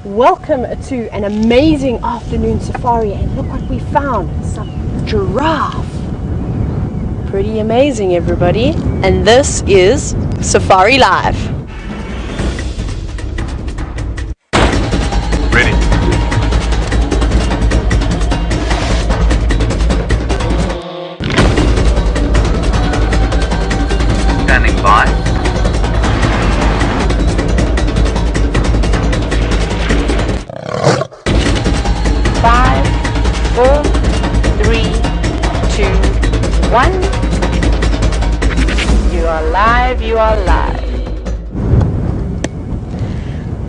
Welcome to an amazing afternoon safari, and look what we found, some giraffe. Pretty amazing, everybody. And this is Safari Live. Ready. Standing by. 5, 4, 3, 2, 1. You are live, you are live.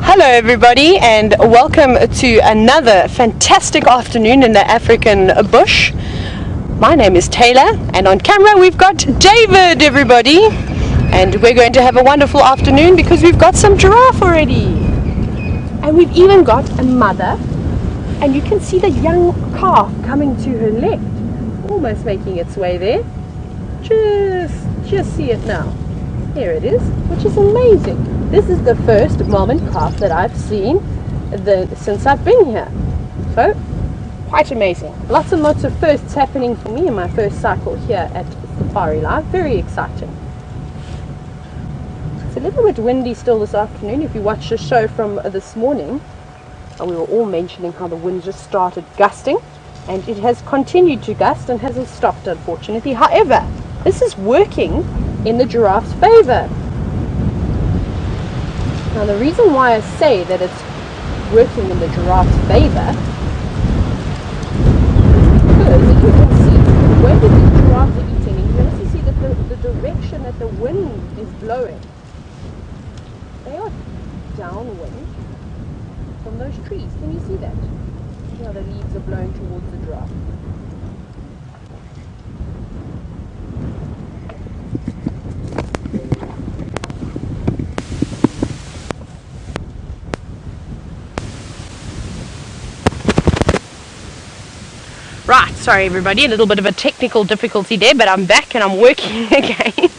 Hello everybody, and welcome to another fantastic afternoon in the African bush. My name is Tayla, and on camera we've got David, everybody. And we're going to have a wonderful afternoon because we've got some giraffe already. And we've even got a mother. And you can see the young calf coming to her left, almost making its way there. Just see it now. Here it is, which is amazing. This is the first mom and calf that I've seen since I've been here. So, quite amazing. Lots and lots of firsts happening for me in my first cycle here at Safari Live. Very exciting. It's a little bit windy still this afternoon. If you watched the show from this morning, we were all mentioning how the wind just started gusting, and it has continued to gust and hasn't stopped, unfortunately. However, this is working in the giraffe's favor. Now, the reason why I say that it's working in the giraffe's favor is because, as you can see, the way that the giraffes are eating, and you can also see that the direction that the wind is blowing, they are downwind from those trees. Can you see that? See how the leaves are blowing towards the giraffe. Right, sorry everybody, a little bit of a technical difficulty there, but I'm back and I'm working again.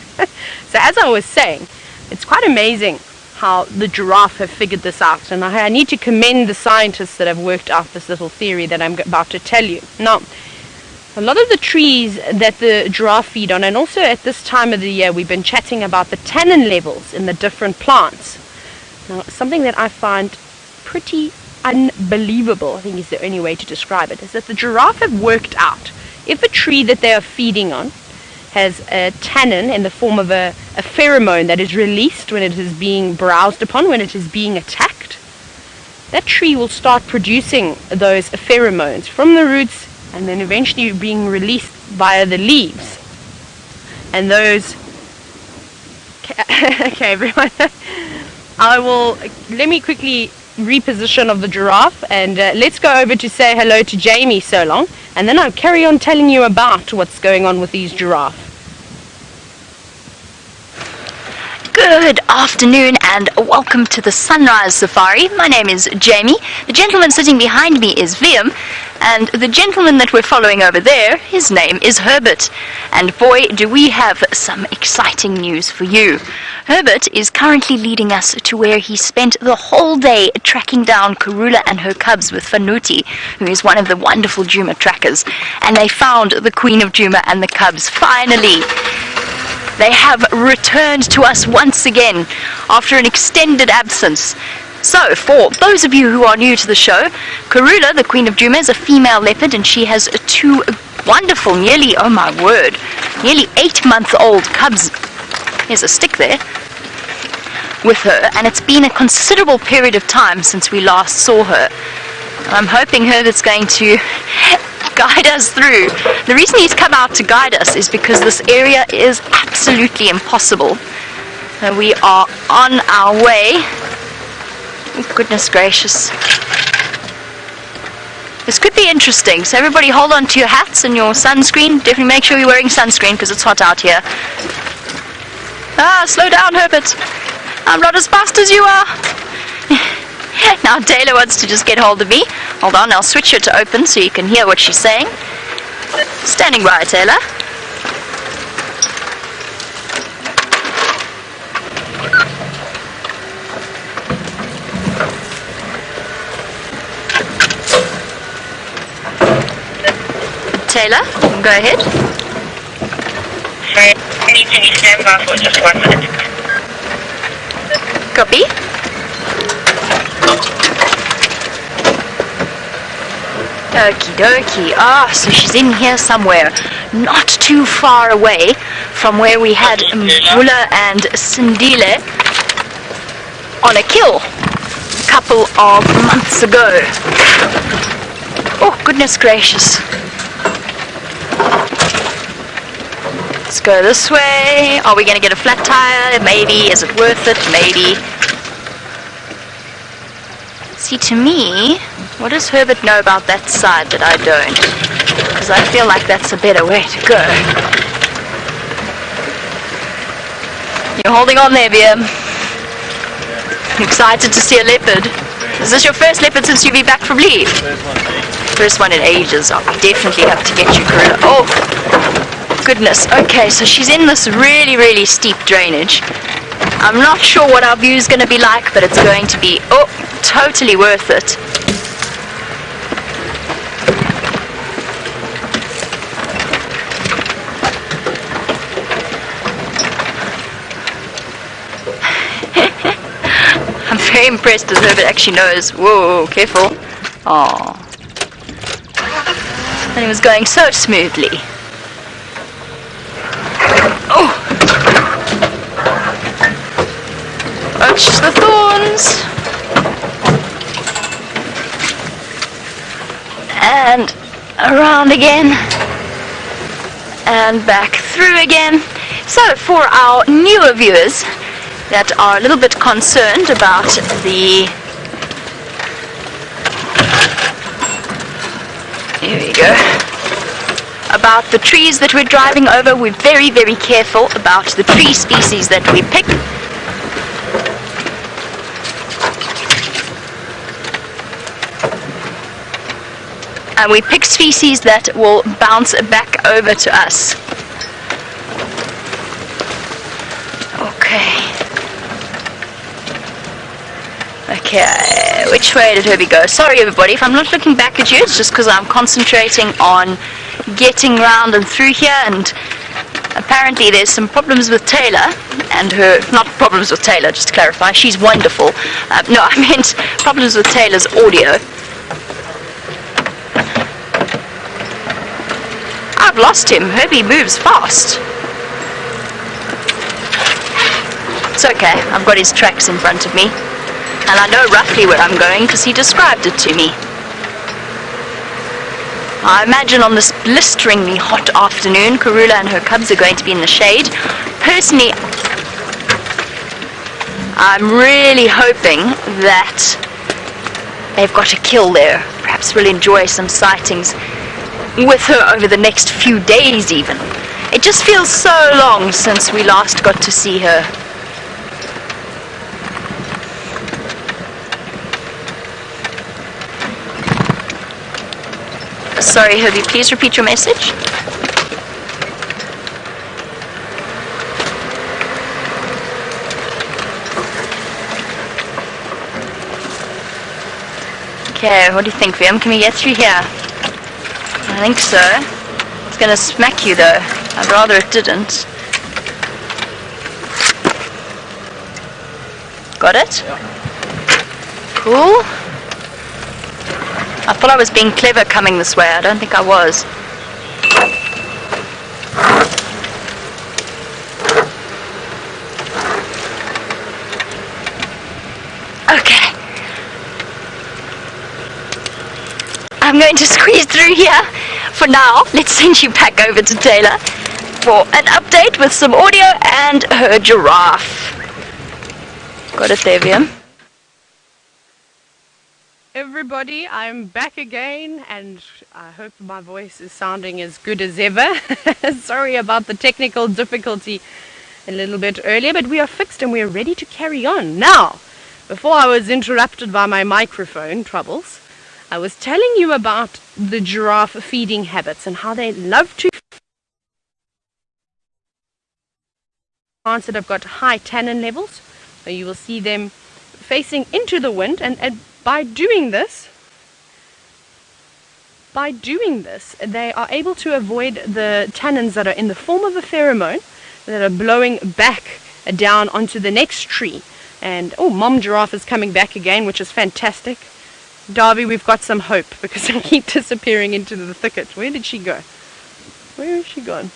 So as I was saying, it's quite amazing how the giraffe have figured this out, and I need to commend the scientists that have worked out this little theory that I'm about to tell you. Now, a lot of the trees that the giraffe feed on, and also at this time of the year we've been chatting about the tannin levels in the different plants. Now, something that I find pretty unbelievable, I think is the only way to describe it, is that the giraffe have worked out if a tree that they are feeding on has a tannin in the form of a pheromone that is released when it is being browsed upon, when it is being attacked, that tree will start producing those pheromones from the roots and then eventually being released via the leaves. And those... Okay, everyone. Let me quickly reposition of the giraffe, and let's go over to say hello to Jamie so long, and then I'll carry on telling you about what's going on with these giraffes. Good afternoon and welcome to the Sunrise Safari. My name is Jamie. The gentleman sitting behind me is Liam, and the gentleman that we're following over there, his name is Herbert. And boy, do we have some exciting news for you. Herbert is currently leading us to where he spent the whole day tracking down Karula and her cubs with Fanuti, who is one of the wonderful Djuma trackers. And they found the Queen of Djuma and the cubs, finally. They have returned to us once again after an extended absence. So, for those of you who are new to the show, Karula, the Queen of Djuma, is a female leopard, and she has two wonderful, nearly 8-month-old cubs. Here's a stick there with her, and it's been a considerable period of time since we last saw her. I'm hoping Herbert's going to guide us through. The reason he's come out to guide us is because this area is absolutely impossible. We are on our way. Oh, goodness gracious. This could be interesting, so everybody hold on to your hats and your sunscreen. Definitely make sure you're wearing sunscreen because it's hot out here. Slow down, Herbert. I'm not as fast as you are. Now Tayla wants to just get hold of me. Hold on, I'll switch her to open so you can hear what she's saying. Standing by, Tayla. Tayla, go ahead. Sorry, can you stand by for just 1 minute? Copy. Okie dokie. Ah, so she's in here somewhere. Not too far away from where we had Kula and Sindile on a kill a couple of months ago. Oh, goodness gracious. Let's go this way. Are we going to get a flat tire? Maybe. Is it worth it? Maybe. See, to me, what does Herbert know about that side that I don't? Because I feel like that's a better way to go. You're holding on there, Bia. Excited to see a leopard. Is this your first leopard since you've been back from leave? First one in ages. Oh, we definitely have to get you, Karula. Oh, goodness. Okay, so she's in this really, really steep drainage. I'm not sure what our view is going to be like, but it's going to be, oh, totally worth it. I'm very impressed that Herbert actually knows. Whoa, careful. Oh. And it was going so smoothly. Oh! Watch the thorns! And around again. And back through again. So, for our newer viewers that are a little bit concerned about the... Here we go. About the trees that we're driving over, we're very, very careful about the tree species that we pick. And we pick species that will bounce back over to us. Okay, which way did Herbie go? Sorry everybody, if I'm not looking back at you, it's just because I'm concentrating on getting round and through here, and apparently there's some problems with Tayla and her, not problems with Tayla, just to clarify, she's wonderful. No, I meant problems with Tayla's audio. I've lost him. Herbie moves fast. It's okay, I've got his tracks in front of me. And I know roughly where I'm going because he described it to me. I imagine on this blisteringly hot afternoon, Karula and her cubs are going to be in the shade. Personally, I'm really hoping that they've got a kill there. Perhaps we'll enjoy some sightings with her over the next few days even. It just feels so long since we last got to see her. Sorry, Herbie, please repeat your message. Okay, what do you think, Viam? Can we get through here? I think so. It's going to smack you, though. I'd rather it didn't. Got it? Cool. I thought I was being clever coming this way. I don't think I was. Okay. I'm going to squeeze through here. For now, let's send you back over to Tayla for an update with some audio and her giraffe. Got it there, Viam? Everybody, I'm back again, and I hope my voice is sounding as good as ever. Sorry about the technical difficulty a little bit earlier, but we are fixed and we are ready to carry on. Now, before I was interrupted by my microphone troubles, I was telling you about the giraffe feeding habits and how they love to plants that have got high tannin levels. So you will see them facing into the wind, and by doing this, by doing this, they are able to avoid the tannins that are in the form of a pheromone that are blowing back down onto the next tree. And oh, Mom Giraffe is coming back again, which is fantastic. Darby, we've got some hope because I keep disappearing into the thicket. Where did she go? Where is she gone?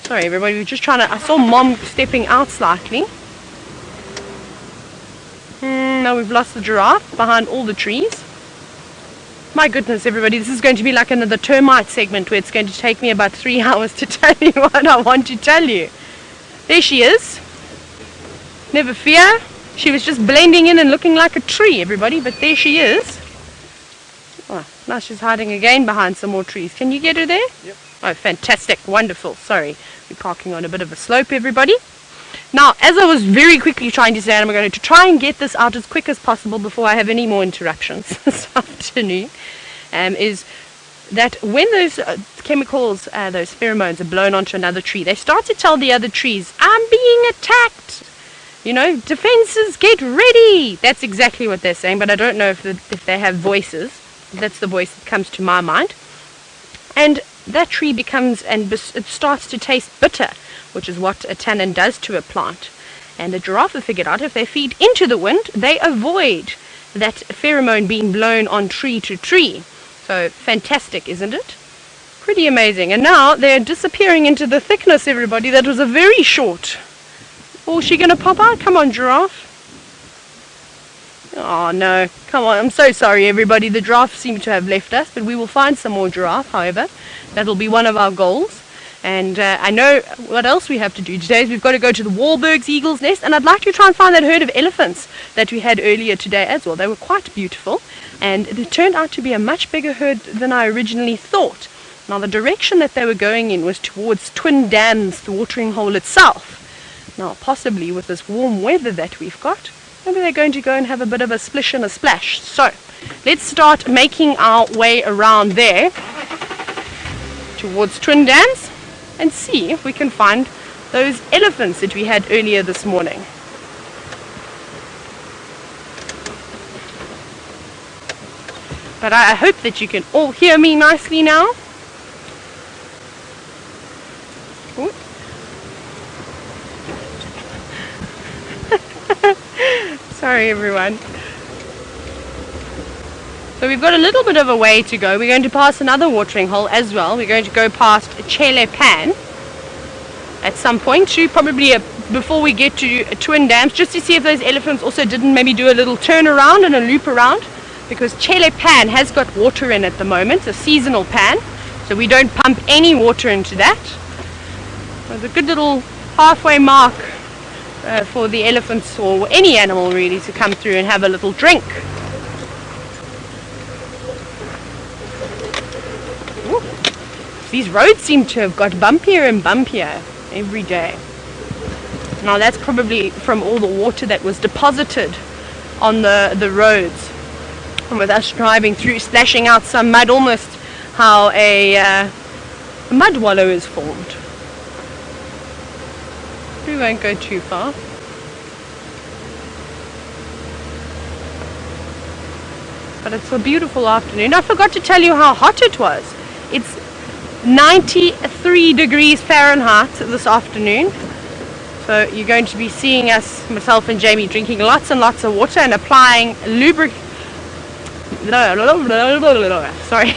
Sorry everybody, we're just trying to... I saw Mom stepping out slightly. Now we've lost the giraffe behind all the trees. My goodness everybody, this is going to be like another termite segment where it's going to take me about 3 hours to tell you what I want to tell you. There she is. Never fear. She was just blending in and looking like a tree, everybody, but there she is. Oh, now she's hiding again behind some more trees. Can you get her there? Yep. Oh, fantastic. Wonderful. Sorry. We're parking on a bit of a slope, everybody. Now, as I was very quickly trying to say, I'm going to try and get this out as quick as possible before I have any more interruptions this afternoon, is that when those chemicals, those pheromones are blown onto another tree, they start to tell the other trees, I'm being attacked. You know, defenses, get ready. That's exactly what they're saying, but I don't know if they have voices. That's the voice that comes to my mind. And that tree becomes, and it starts to taste bitter, which is what a tannin does to a plant. And the giraffe have figured out if they feed into the wind, they avoid that pheromone being blown on tree to tree. So fantastic, isn't it? Pretty amazing. And now they're disappearing into the thickness, everybody. That was a very short... Oh, is she going to pop out? Come on, giraffe. Oh, no. Come on. I'm so sorry, everybody. The giraffe seem to have left us, but we will find some more giraffe, however. That'll be one of our goals. And I know what else we have to do today is we've got to go to the Wahlberg's Eagle's Nest, and I'd like to try and find that herd of elephants that we had earlier today as well. They were quite beautiful, and it turned out to be a much bigger herd than I originally thought. Now, the direction that they were going in was towards Twin Dams, the watering hole itself. Now, possibly with this warm weather that we've got, maybe they're going to go and have a bit of a splish and a splash. So, let's start making our way around there towards Twin Dams and see if we can find those elephants that we had earlier this morning. But I hope that you can all hear me nicely now. Ooh. Sorry everyone. So we've got a little bit of a way to go. We're going to pass another watering hole as well. We're going to go past Leopard at some point too, probably before we get to Twin Dams, just to see if those elephants also didn't maybe do a little turn around and a loop around, because Leopard has got water in at the moment, a seasonal pan, so we don't pump any water into that. There's a good little halfway mark for the elephants or any animal really to come through and have a little drink. Ooh. These roads seem to have got bumpier and bumpier every day. Now that's probably from all the water that was deposited on the roads, and with us driving through, splashing out some mud, almost how a mud wallow is formed. We won't go too far. But it's a beautiful afternoon. I forgot to tell you how hot it was. It's 93 degrees Fahrenheit this afternoon. So you're going to be seeing us, myself and Jamie, drinking lots and lots of water and applying lubricant. Sorry.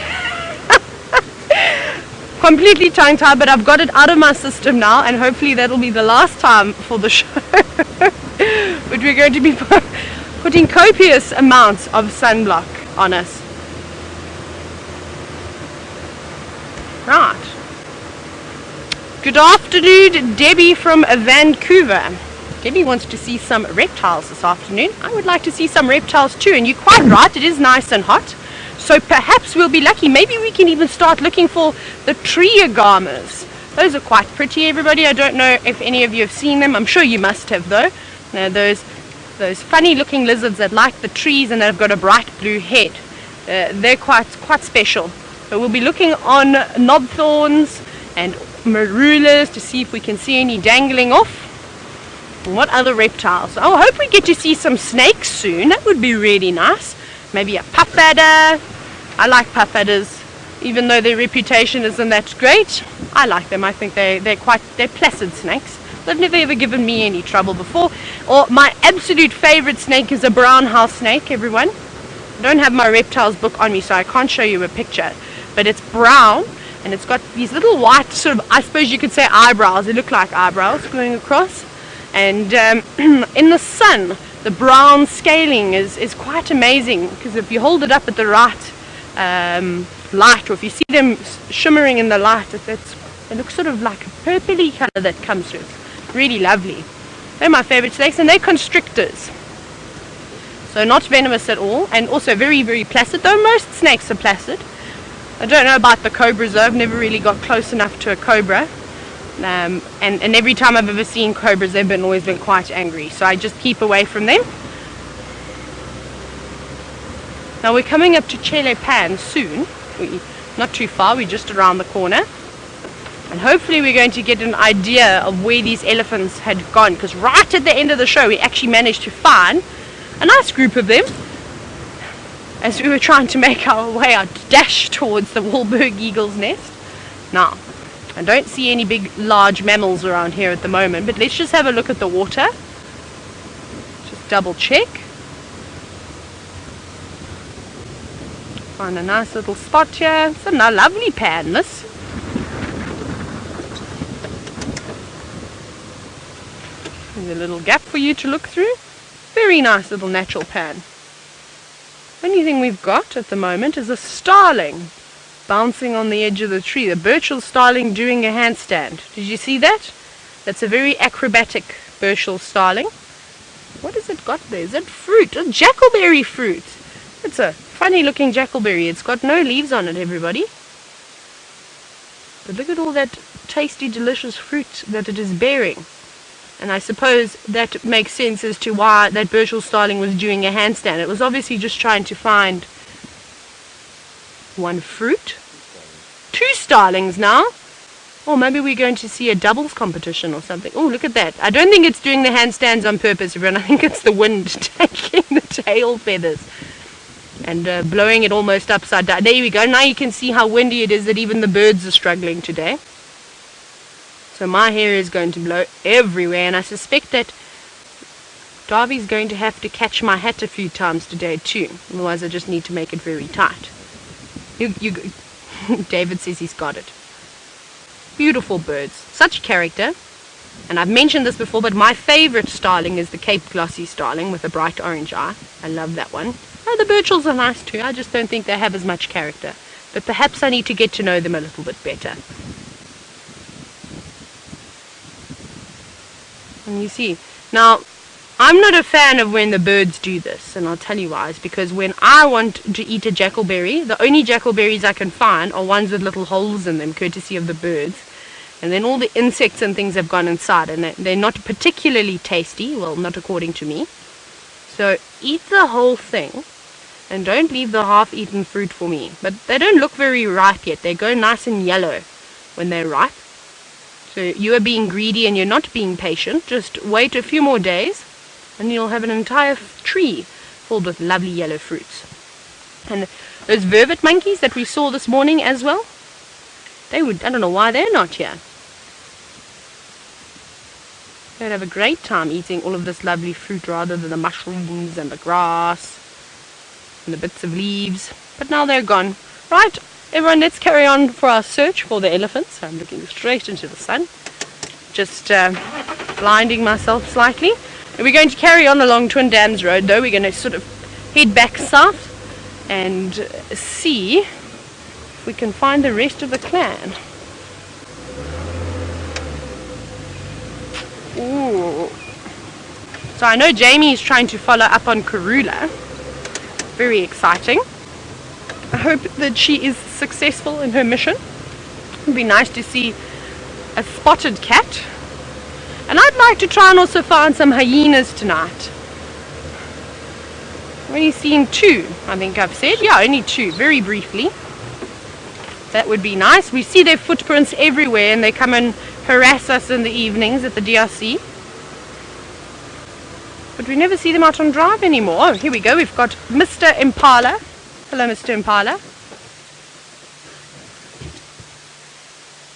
Completely tongue-tied, but I've got it out of my system now, and hopefully that'll be the last time for the show. But we're going to be putting copious amounts of sunblock on us. Right. Good afternoon, Debbie from Vancouver. Debbie wants to see some reptiles this afternoon. I would like to see some reptiles too, and you're quite right, it is nice and hot. So perhaps we'll be lucky. Maybe we can even start looking for the tree agamas. Those are quite pretty, everybody. I don't know if any of you have seen them. I'm sure you must have, though. Now, those funny looking lizards that like the trees and that have got a bright blue head. They're quite special. So we'll be looking on knobthorns and marulas to see if we can see any dangling off. And what other reptiles? Oh, I hope we get to see some snakes soon. That would be really nice. Maybe a puff adder, I like puff adders, even though their reputation isn't that great. I like them. I think they're placid snakes. They've never ever given me any trouble before. Or my absolute favorite snake is a brown house snake, everyone. I don't have my reptiles book on me, so I can't show you a picture, but it's brown and it's got these little white sort of, I suppose you could say, eyebrows. They look like eyebrows going across, and in the sun the brown scaling is quite amazing, because if you hold it up at the right light, or if you see them shimmering in the light, it looks sort of like a purpley color that comes through. It's really lovely. They're my favorite snakes, and they're constrictors, so not venomous at all, and also very, very placid, though most snakes are placid. I don't know about the cobras though. I've never really got close enough to a cobra, and every time I've ever seen cobras, they've always been quite angry, so I just keep away from them. Now we're coming up to Chele Pan soon. We're not too far, we're just around the corner, and hopefully we're going to get an idea of where these elephants had gone, because right at the end of the show we actually managed to find a nice group of them as we were trying to make our way out, dash towards the Wahlberg eagle's nest. Now, I don't see any big large mammals around here at the moment, but let's just have a look at the water. Just double check. Find a nice little spot here. It's a lovely pan, this. There's a little gap for you to look through. Very nice little natural pan. Only thing we've got at the moment is a starling bouncing on the edge of the tree. The Burchell starling doing a handstand. Did you see that? That's a very acrobatic Burchell starling. What has it got there? Is it fruit? A jackalberry fruit. It's a funny looking jackalberry. It's got no leaves on it, everybody. But look at all that tasty, delicious fruit that it is bearing. And I suppose that makes sense as to why that Burchell starling was doing a handstand. It was obviously just trying to find one fruit. Two starlings now. Or maybe we're going to see a doubles competition or something. Oh, look at that. I don't think it's doing the handstands on purpose, everyone. I think it's the wind taking the tail feathers and blowing it almost upside down. There we go. Now you can see how windy it is that even the birds are struggling today. So my hair is going to blow everywhere, and I suspect that Darby's going to have to catch my hat a few times today too. Otherwise I just need to make it very tight. David says he's got it. Beautiful birds. Such character. And I've mentioned this before, but my favorite starling is the Cape Glossy starling with a bright orange eye. I love that one. Oh, the Burchells are nice too. I just don't think they have as much character. But perhaps I need to get to know them a little bit better. And you see, now I'm not a fan of when the birds do this, and I'll tell you why. It's because when I want to eat a jackalberry, the only jackalberries I can find are ones with little holes in them, courtesy of the birds. And then all the insects and things have gone inside, and they're not particularly tasty, well, not according to me. So eat the whole thing, and don't leave the half-eaten fruit for me. But they don't look very ripe yet. They go nice and yellow when they're ripe. So you are being greedy and you're not being patient. Just wait a few more days and you'll have an entire tree filled with lovely yellow fruits. And those vervet monkeys that we saw this morning as well, I don't know why they're not here. They'd have a great time eating all of this lovely fruit rather than the mushrooms and the grass and the bits of leaves. But now they're gone. Right. Everyone, let's carry on for our search for the elephants. I'm looking straight into the sun, just blinding myself slightly. And we're going to carry on along Twin Dams Road, though. We're going to sort of head back south and see if we can find the rest of the clan. Ooh. So I know Jamie is trying to follow up on Karula. Very exciting. I hope that she is successful in her mission. It would be nice to see a spotted cat. And I'd like to try and also find some hyenas tonight. I've only seen two, I think I've said. Yeah, only two, very briefly. That would be nice. We see their footprints everywhere, and they come and harass us in the evenings at the DRC. But we never see them out on drive anymore. Oh, here we go. We've got Mr. Impala. Hello, Mr. Impala.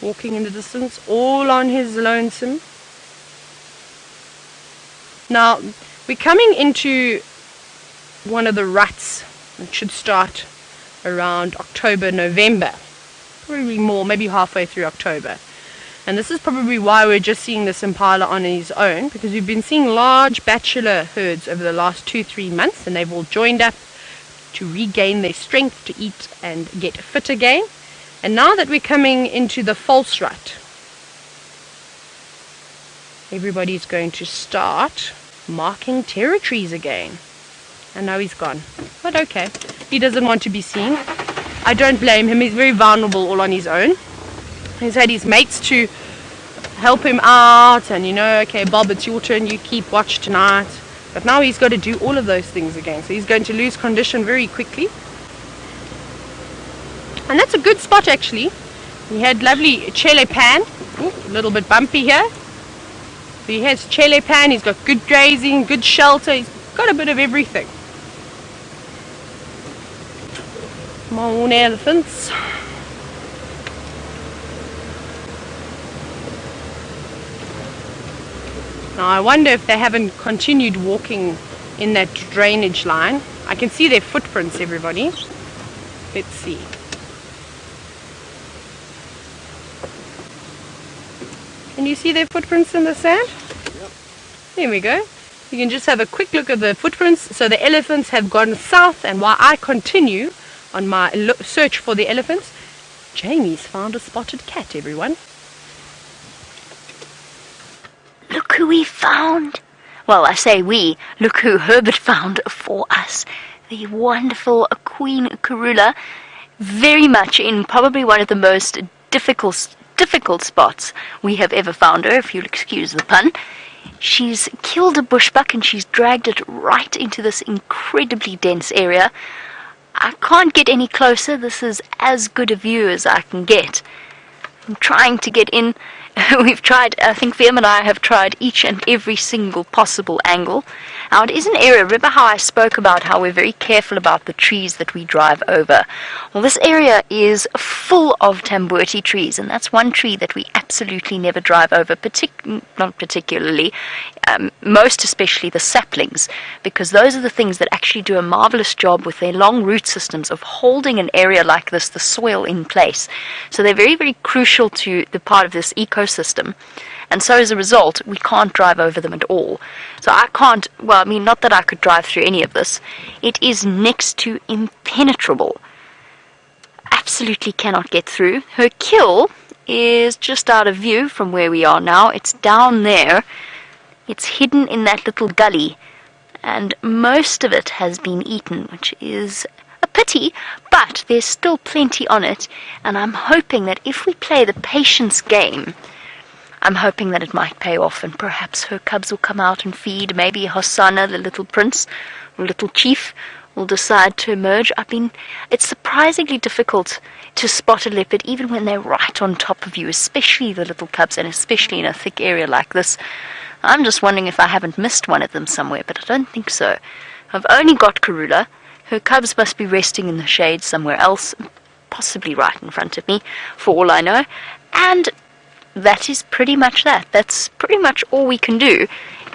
walking in the distance, all on his lonesome. Now, we're coming into one of the ruts. It should start around October, November. Probably more, maybe halfway through October. And this is probably why we're just seeing this Impala on his own, because we've been seeing large bachelor herds over the last 2-3 months, and they've all joined up to regain their strength to eat and get fit again. And now that we're coming into the false rut, everybody's going to start marking territories again. And now he's gone. But okay, he doesn't want to be seen. I don't blame him. He's very vulnerable all on his own. He's had his mates to help him out, and okay, Bob, it's your turn, you keep watch tonight. But now he's got to do all of those things again, so he's going to lose condition very quickly. And that's a good spot actually. He had lovely chele pan. Ooh, a little bit bumpy here. But he has chele pan, he's got good grazing, good shelter, he's got a bit of everything. Come on, elephants. Now I wonder if they haven't continued walking in that drainage line. I can see their footprints, everybody. Let's see. Can you see their footprints in the sand? Yep. There we go. You can just have a quick look at the footprints. So the elephants have gone south, and while I continue on my search for the elephants, Jamie's found a spotted cat, everyone. Look who we found. Well, I say we. Look who Herbert found for us. The wonderful Queen Karula. Very much in probably one of the most difficult spots we have ever found her, if you'll excuse the pun. She's killed a bushbuck and she's dragged it right into this incredibly dense area. I can't get any closer. This is as good a view as I can get. I'm trying to get in. We've tried, I think Liam and I have tried each and every single possible angle. Now it is an area, remember how I spoke about how we're very careful about the trees that we drive over? Well, this area is full of tambuerti trees, and that's one tree that we absolutely never drive over, not particularly, most especially the saplings, because those are the things that actually do a marvelous job with their long root systems of holding an area like this, the soil, in place. So they're very, very crucial to the part of this ecosystem. And so as a result, we can't drive over them at all. So I can't, well, I mean, not that I could drive through any of this. It is next to impenetrable. Absolutely cannot get through. Her kill is just out of view from where we are now. It's down there. It's hidden in that little gully. And most of it has been eaten, which is a pity, but there's still plenty on it. And I'm hoping that if we play the patience game, I'm hoping that it might pay off, and perhaps her cubs will come out and feed. Maybe Hosanna, the little prince, or little chief, will decide to emerge. It's surprisingly difficult to spot a leopard, even when they're right on top of you, especially the little cubs, and especially in a thick area like this. I'm just wondering if I haven't missed one of them somewhere, but I don't think so. I've only got Karula. Her cubs must be resting in the shade somewhere else, possibly right in front of me, for all I know. And that is pretty much that. That's pretty much all we can do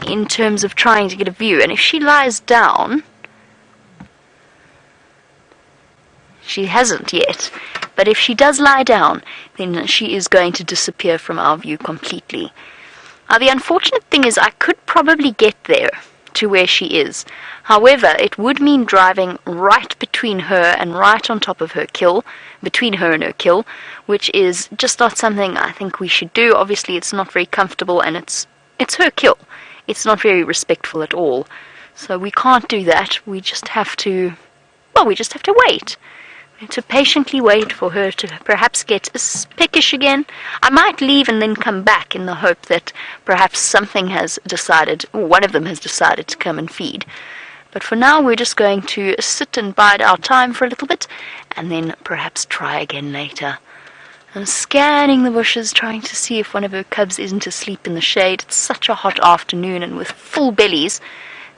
in terms of trying to get a view. And if she lies down, she hasn't yet, but if she does lie down, then she is going to disappear from our view completely. Now, the unfortunate thing is I could probably get there to where she is. However, it would mean driving right between her and right on top of her kill, between her and her kill, which is just not something I think we should do. Obviously, it's not very comfortable, and it's her kill. It's not very respectful at all. So we can't do that. We just have to, well, we just have to wait. To patiently wait for her to perhaps get peckish again. I might leave and then come back in the hope that perhaps something has decided, or one of them has decided to come and feed. But for now, we're just going to sit and bide our time for a little bit, and then perhaps try again later. I'm scanning the bushes, trying to see if one of her cubs isn't asleep in the shade. It's such a hot afternoon, and with full bellies,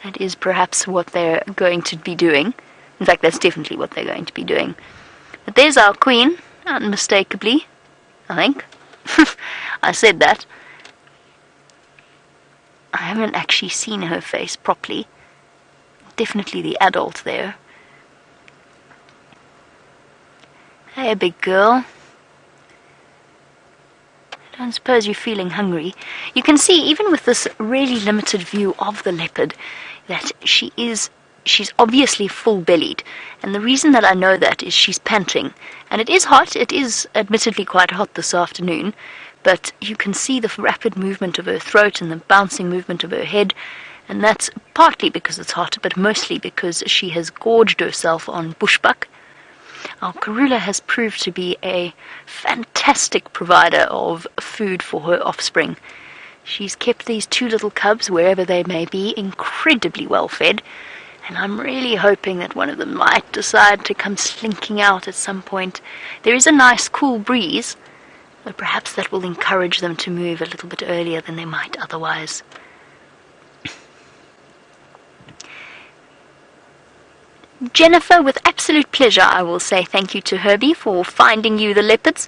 that is perhaps what they're going to be doing. In fact, that's definitely what they're going to be doing. But there's our queen, unmistakably, I think. I said that. I haven't actually seen her face properly. Definitely the adult there. Hey, big girl. I don't suppose you're feeling hungry. You can see, even with this really limited view of the leopard, that she's obviously full-bellied. And the reason that I know that is she's panting. And it is hot. It is admittedly quite hot this afternoon. But you can see the rapid movement of her throat and the bouncing movement of her head. And that's partly because it's hot, but mostly because she has gorged herself on bushbuck. Our Karula has proved to be a fantastic provider of food for her offspring. She's kept these two little cubs, wherever they may be, incredibly well fed, and I'm really hoping that one of them might decide to come slinking out at some point. There is a nice cool breeze, but perhaps that will encourage them to move a little bit earlier than they might otherwise. Jennifer, with absolute pleasure, I will say thank you to Herbie for finding you the leopards.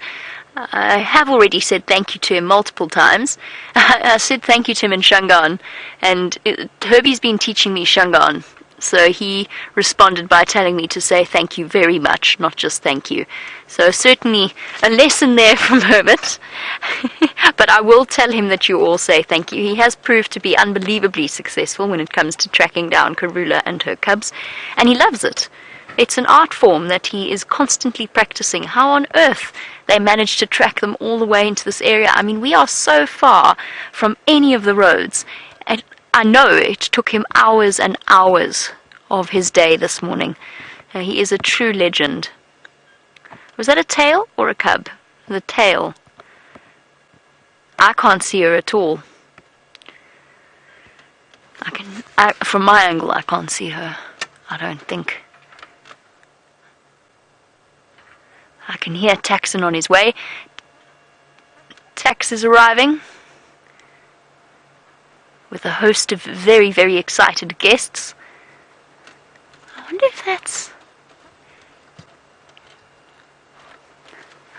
I have already said thank you to him multiple times. I said thank you to him in Shangaan, and Herbie's been teaching me Shangaan, so he responded by telling me to say thank you very much, not just thank you. So certainly a lesson there from Herbert. But I will tell him that you all say thank you. He has proved to be unbelievably successful when it comes to tracking down Karula and her cubs, and he loves it. It's an art form that he is constantly practicing. How on earth they managed to track them all the way into this area? I mean, we are so far from any of the roads, and I know it took him hours and hours of his day this morning. He is a true legend. Was that a tail or a cub? The tail. I can't see her at all. From my angle, I can't see her. I don't think. I can hear Taxon on his way. Tax is arriving with a host of very, very excited guests. I wonder if that's...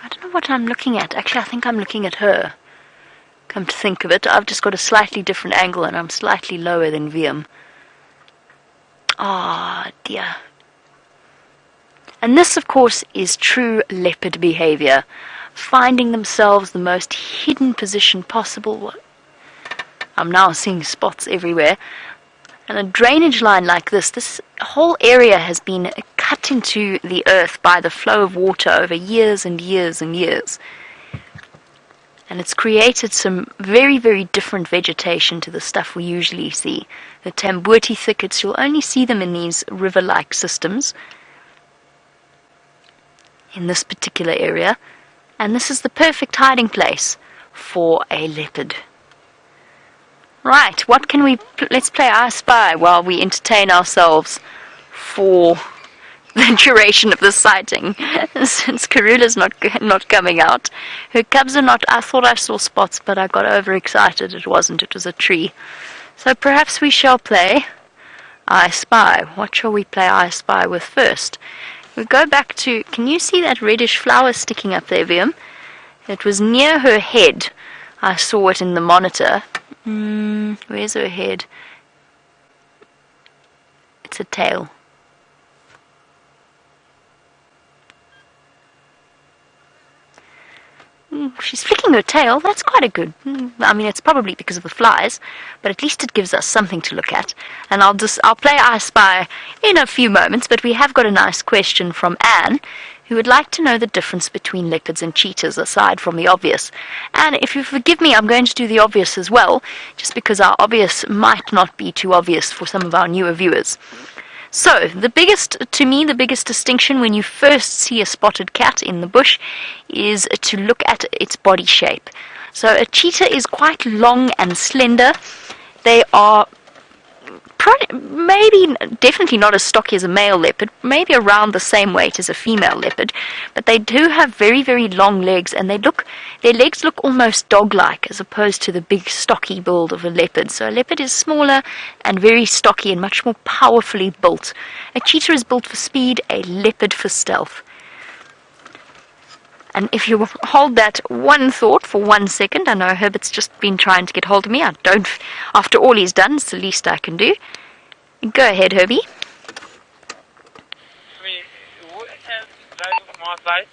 I don't know what I'm looking at. Actually, I think I'm looking at her. Come to think of it, I've just got a slightly different angle and I'm slightly lower than VM. Ah, dear. And this, of course, is true leopard behavior. Finding themselves the most hidden position possible. I'm now seeing spots everywhere. And a drainage line like this whole area has been cut into the earth by the flow of water over years and years and years. And it's created some very, very different vegetation to the stuff we usually see. The Tambuti thickets, you'll only see them in these river-like systems in this particular area. And this is the perfect hiding place for a leopard. Right, what can we... Let's play I Spy while we entertain ourselves for the duration of the sighting, since Karula's not coming out. Her cubs are not... I thought I saw spots, but I got overexcited. It wasn't. It was a tree. So perhaps we shall play I Spy. What shall we play I Spy with first? We go back to... Can you see that reddish flower sticking up there, Viam? It was near her head. I saw it in the monitor. Where's her head? It's a tail. She's flicking her tail. That's quite a good... I mean, it's probably because of the flies, but at least it gives us something to look at. And I'll play I Spy in a few moments, but we have got a nice question from Anne, who would like to know the difference between leopards and cheetahs, aside from the obvious. And if you forgive me, I'm going to do the obvious as well, just because our obvious might not be too obvious for some of our newer viewers. So, the biggest distinction when you first see a spotted cat in the bush is to look at its body shape. So, a cheetah is quite long and slender. They are definitely not as stocky as a male leopard, maybe around the same weight as a female leopard, but they do have very, very long legs, and their legs look almost dog-like as opposed to the big stocky build of a leopard. So a leopard is smaller and very stocky and much more powerfully built. A cheetah is built for speed, a leopard for stealth. And if you hold that one thought for 1 second, I know Herbert's just been trying to get hold of me. I don't, after all he's done, it's the least I can do. Go ahead, Herbie. Who is driving from our side?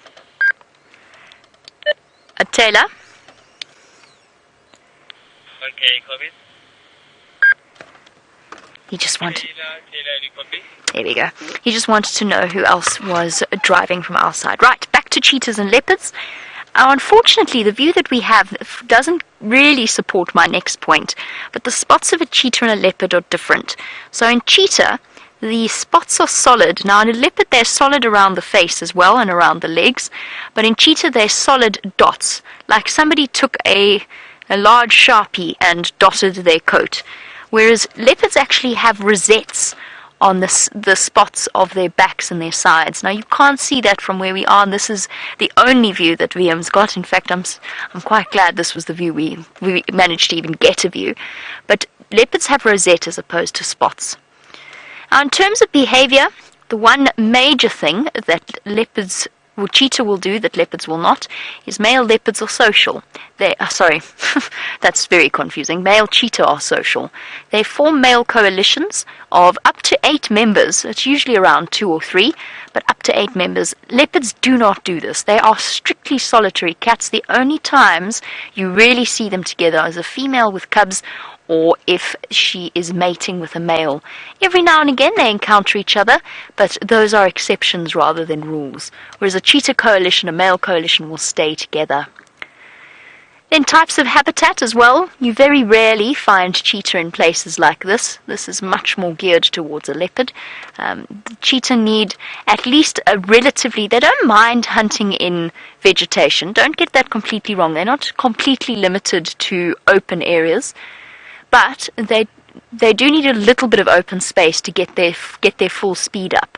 Tayla. Okay, copy. He just wanted... Tayla, you copy? There we go. He just wanted to know who else was driving from our side. Right, back to cheetahs and leopards. Unfortunately, the view that we have doesn't really support my next point, but the spots of a cheetah and a leopard are different. So in cheetah, the spots are solid. Now in a leopard, they're solid around the face as well and around the legs, but in cheetah, they're solid dots, like somebody took a large Sharpie and dotted their coat. Whereas leopards actually have rosettes on the spots of their backs and their sides. Now you can't see that from where we are, and this is the only view that VM's got. In fact, I'm quite glad this was the view we managed to even get a view. But leopards have rosette as opposed to spots. Now in terms of behavior, the one major thing that leopards or cheetah will do that leopards will not is male leopards are social. Sorry, that's very confusing. Male cheetah are social. They form male coalitions of up to 8 members. It's usually around 2 or 3, but up to 8 members. Leopards do not do this. They are strictly solitary cats. The only times you really see them together is a female with cubs, or if she is mating with a male. Every now and again they encounter each other, but those are exceptions rather than rules. Whereas a cheetah coalition, a male coalition, will stay together. Then types of habitat as well. You very rarely find cheetah in places like this. This is much more geared towards a leopard. The cheetah need at least a relatively... They don't mind hunting in vegetation. Don't get that completely wrong. They're not completely limited to open areas. But they do need a little bit of open space to get their full speed up.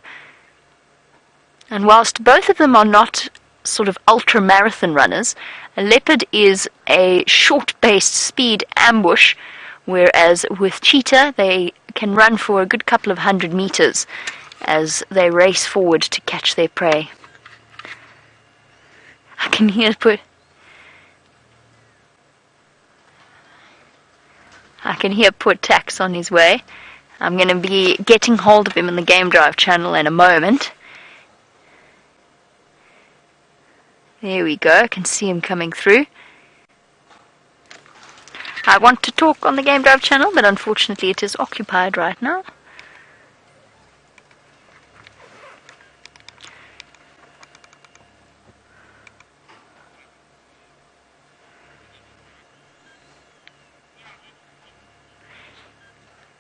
And whilst both of them are not sort of ultra marathon runners, a leopard is a short-based speed ambush, whereas with cheetah they can run for a good couple of 100 meters as they race forward to catch their prey. I can hear poor Tax on his way. I'm going to be getting hold of him in the Game Drive channel in a moment. There we go, I can see him coming through. I want to talk on the Game Drive channel, but unfortunately it is occupied right now.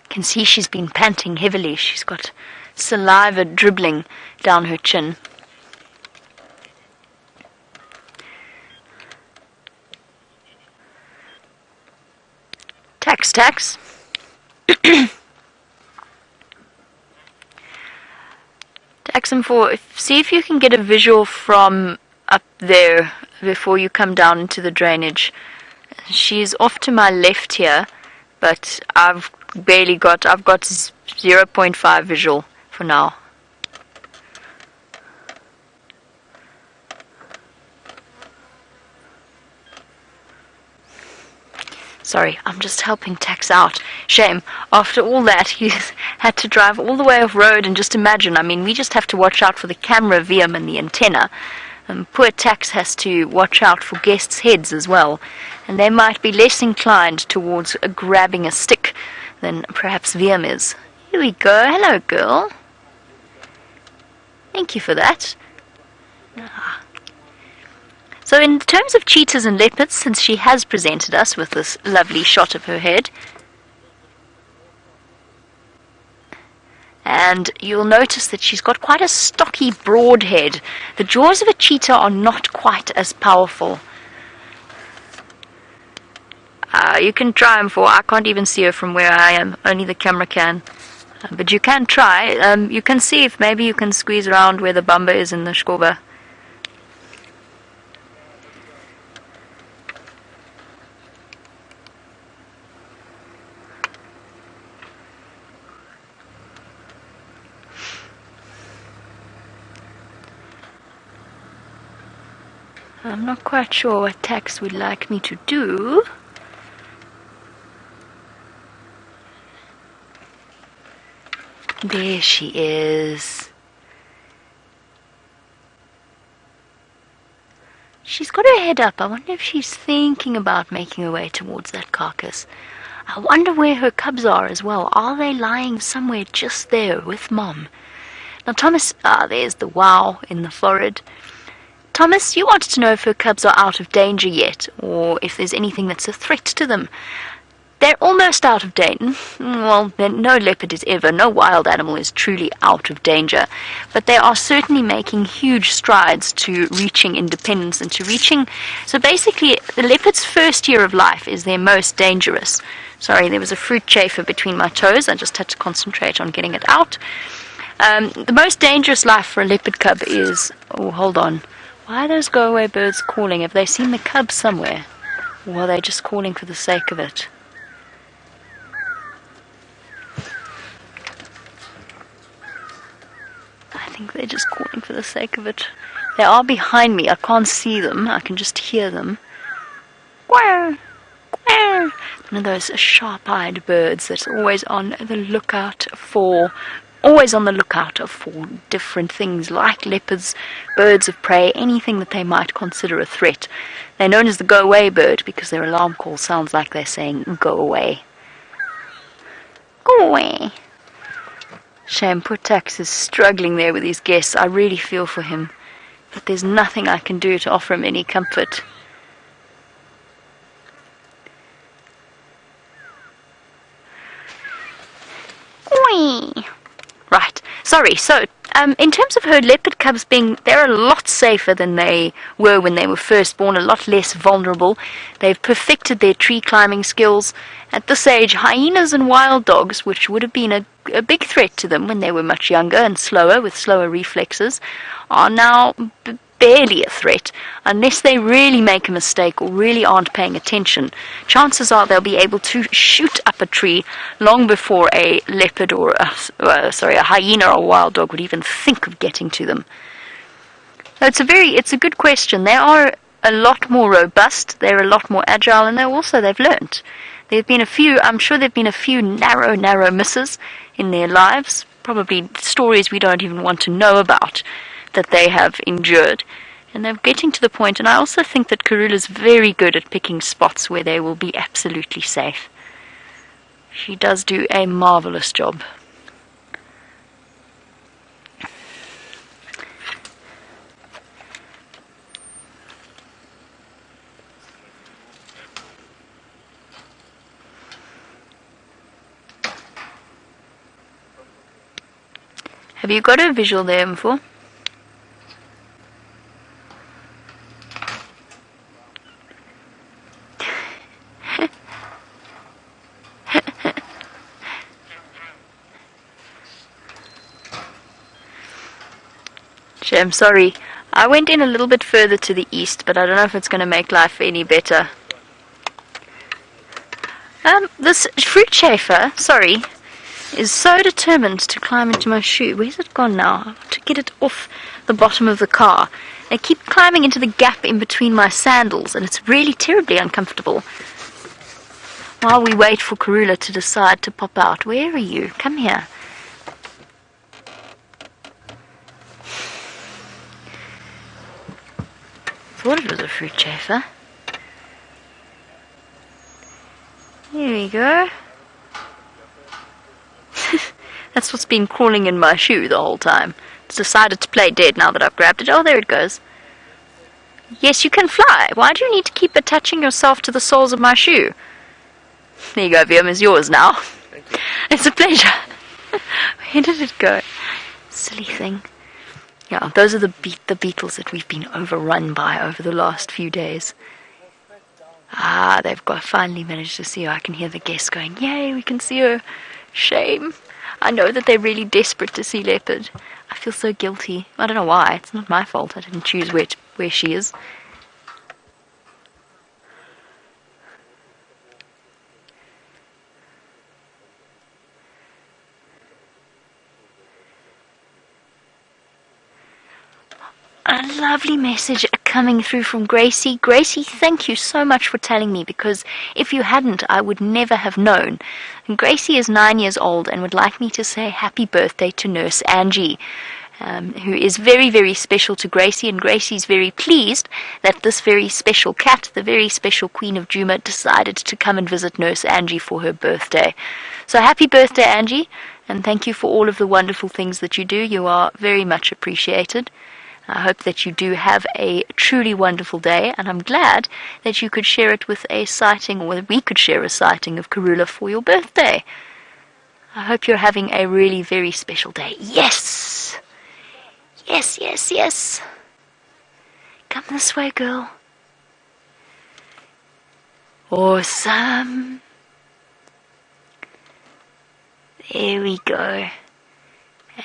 Can see she's been panting heavily. She's got saliva dribbling down her chin. Tax. Tax, see if you can get a visual from up there before you come down into the drainage. She's off to my left here, but I've got 0.5 visual for now. Sorry, I'm just helping Tax out. Shame. After all that, he's had to drive all the way off road, and just imagine, I mean, we just have to watch out for the camera, VM, and the antenna. Poor Tax has to watch out for guests' heads as well, and they might be less inclined towards grabbing a stick than perhaps VM is. Here we go. Hello, girl. Thank you for that. So in terms of cheetahs and leopards, since she has presented us with this lovely shot of her head, and you'll notice that she's got quite a stocky, broad head. The jaws of a cheetah are not quite as powerful. You can try them I can't even see her from where I am, only the camera can. But you can try. You can see if maybe you can squeeze around where the bumper is in the shkoba. I'm not quite sure what Tax would like me to do. There she is. She's got her head up. I wonder if she's thinking about making her way towards that carcass. I wonder where her cubs are as well. Are they lying somewhere just there with Mom? Now Thomas, there's the wow in the forehead. Thomas, you wanted to know if her cubs are out of danger yet, or if there's anything that's a threat to them. They're almost out of danger. Well, no leopard is ever, no wild animal is truly out of danger. But they are certainly making huge strides to reaching independence and to reaching... So basically, the leopard's first year of life is their most dangerous. Sorry, there was a fruit chaffer between my toes. I just had to concentrate on getting it out. The most dangerous life for a leopard cub is... Oh, hold on. Why are those go-away birds calling? Have they seen the cubs somewhere? Or are they just calling for the sake of it? I think they're just calling for the sake of it. They are behind me. I can't see them. I can just hear them. Quack! Quack! One of those sharp-eyed birds that's always on the lookout for... Always on the lookout for different things like leopards, birds of prey, anything that they might consider a threat. They're known as the go-away bird because their alarm call sounds like they're saying, go away. Go away. Shame, poor Tax is struggling there with his guests. I really feel for him. But there's nothing I can do to offer him any comfort. Whee! Right, sorry, so, in terms of her leopard cubs they're a lot safer than they were when they were first born, a lot less vulnerable. They've perfected their tree climbing skills. At this age, hyenas and wild dogs, which would have been a big threat to them when they were much younger and slower, with slower reflexes, are now barely a threat, unless they really make a mistake or really aren't paying attention. Chances are they'll be able to shoot up a tree long before a leopard or a hyena or a wild dog would even think of getting to them. So it's a good question. They are a lot more robust, they're a lot more agile, and they've learnt. I'm sure there've been a few narrow misses in their lives, probably stories we don't even want to know about, that they have endured, and they're getting to the point. And I also think that Karula's very good at picking spots where they will be absolutely safe. She does do a marvelous job. Have you got a visual there before? I'm sorry. I went in a little bit further to the east, but I don't know if it's going to make life any better. This fruit chaffer, is so determined to climb into my shoe. Where's it gone now? I want to get it off the bottom of the car. They keep climbing into the gap in between my sandals, and it's really terribly uncomfortable. While we wait for Karula to decide to pop out. Where are you? Come here. Thought it was a fruit chaffer. Here we go. That's what's been crawling in my shoe the whole time. It's decided to play dead now that I've grabbed it. Oh, there it goes. Yes, you can fly. Why do you need to keep attaching yourself to the soles of my shoe? There you go, Viam, is yours now. Thank you. It's a pleasure. Where did it go? Silly thing. Yeah, those are the beetles that we've been overrun by over the last few days. They've finally managed to see her. I can hear the guests going, yay, we can see her. Shame. I know that they're really desperate to see Leopard. I feel so guilty. I don't know why. It's not my fault. I didn't choose where she is. A lovely message. coming through from Gracie. Gracie, thank you so much for telling me, because if you hadn't, I would never have known. And Gracie is 9 years old and would like me to say happy birthday to Nurse Angie, who is very, very special to Gracie, and Gracie's very pleased that this very special cat, the very special Queen of Djuma, decided to come and visit Nurse Angie for her birthday. So happy birthday, Angie, and thank you for all of the wonderful things that you do. You are very much appreciated. I hope that you do have a truly wonderful day, and I'm glad that you could share it with a sighting, or we could share a sighting of Karula for your birthday. I hope you're having a really very special day. Yes! Yes, yes, yes. Come this way, girl. Awesome. There we go.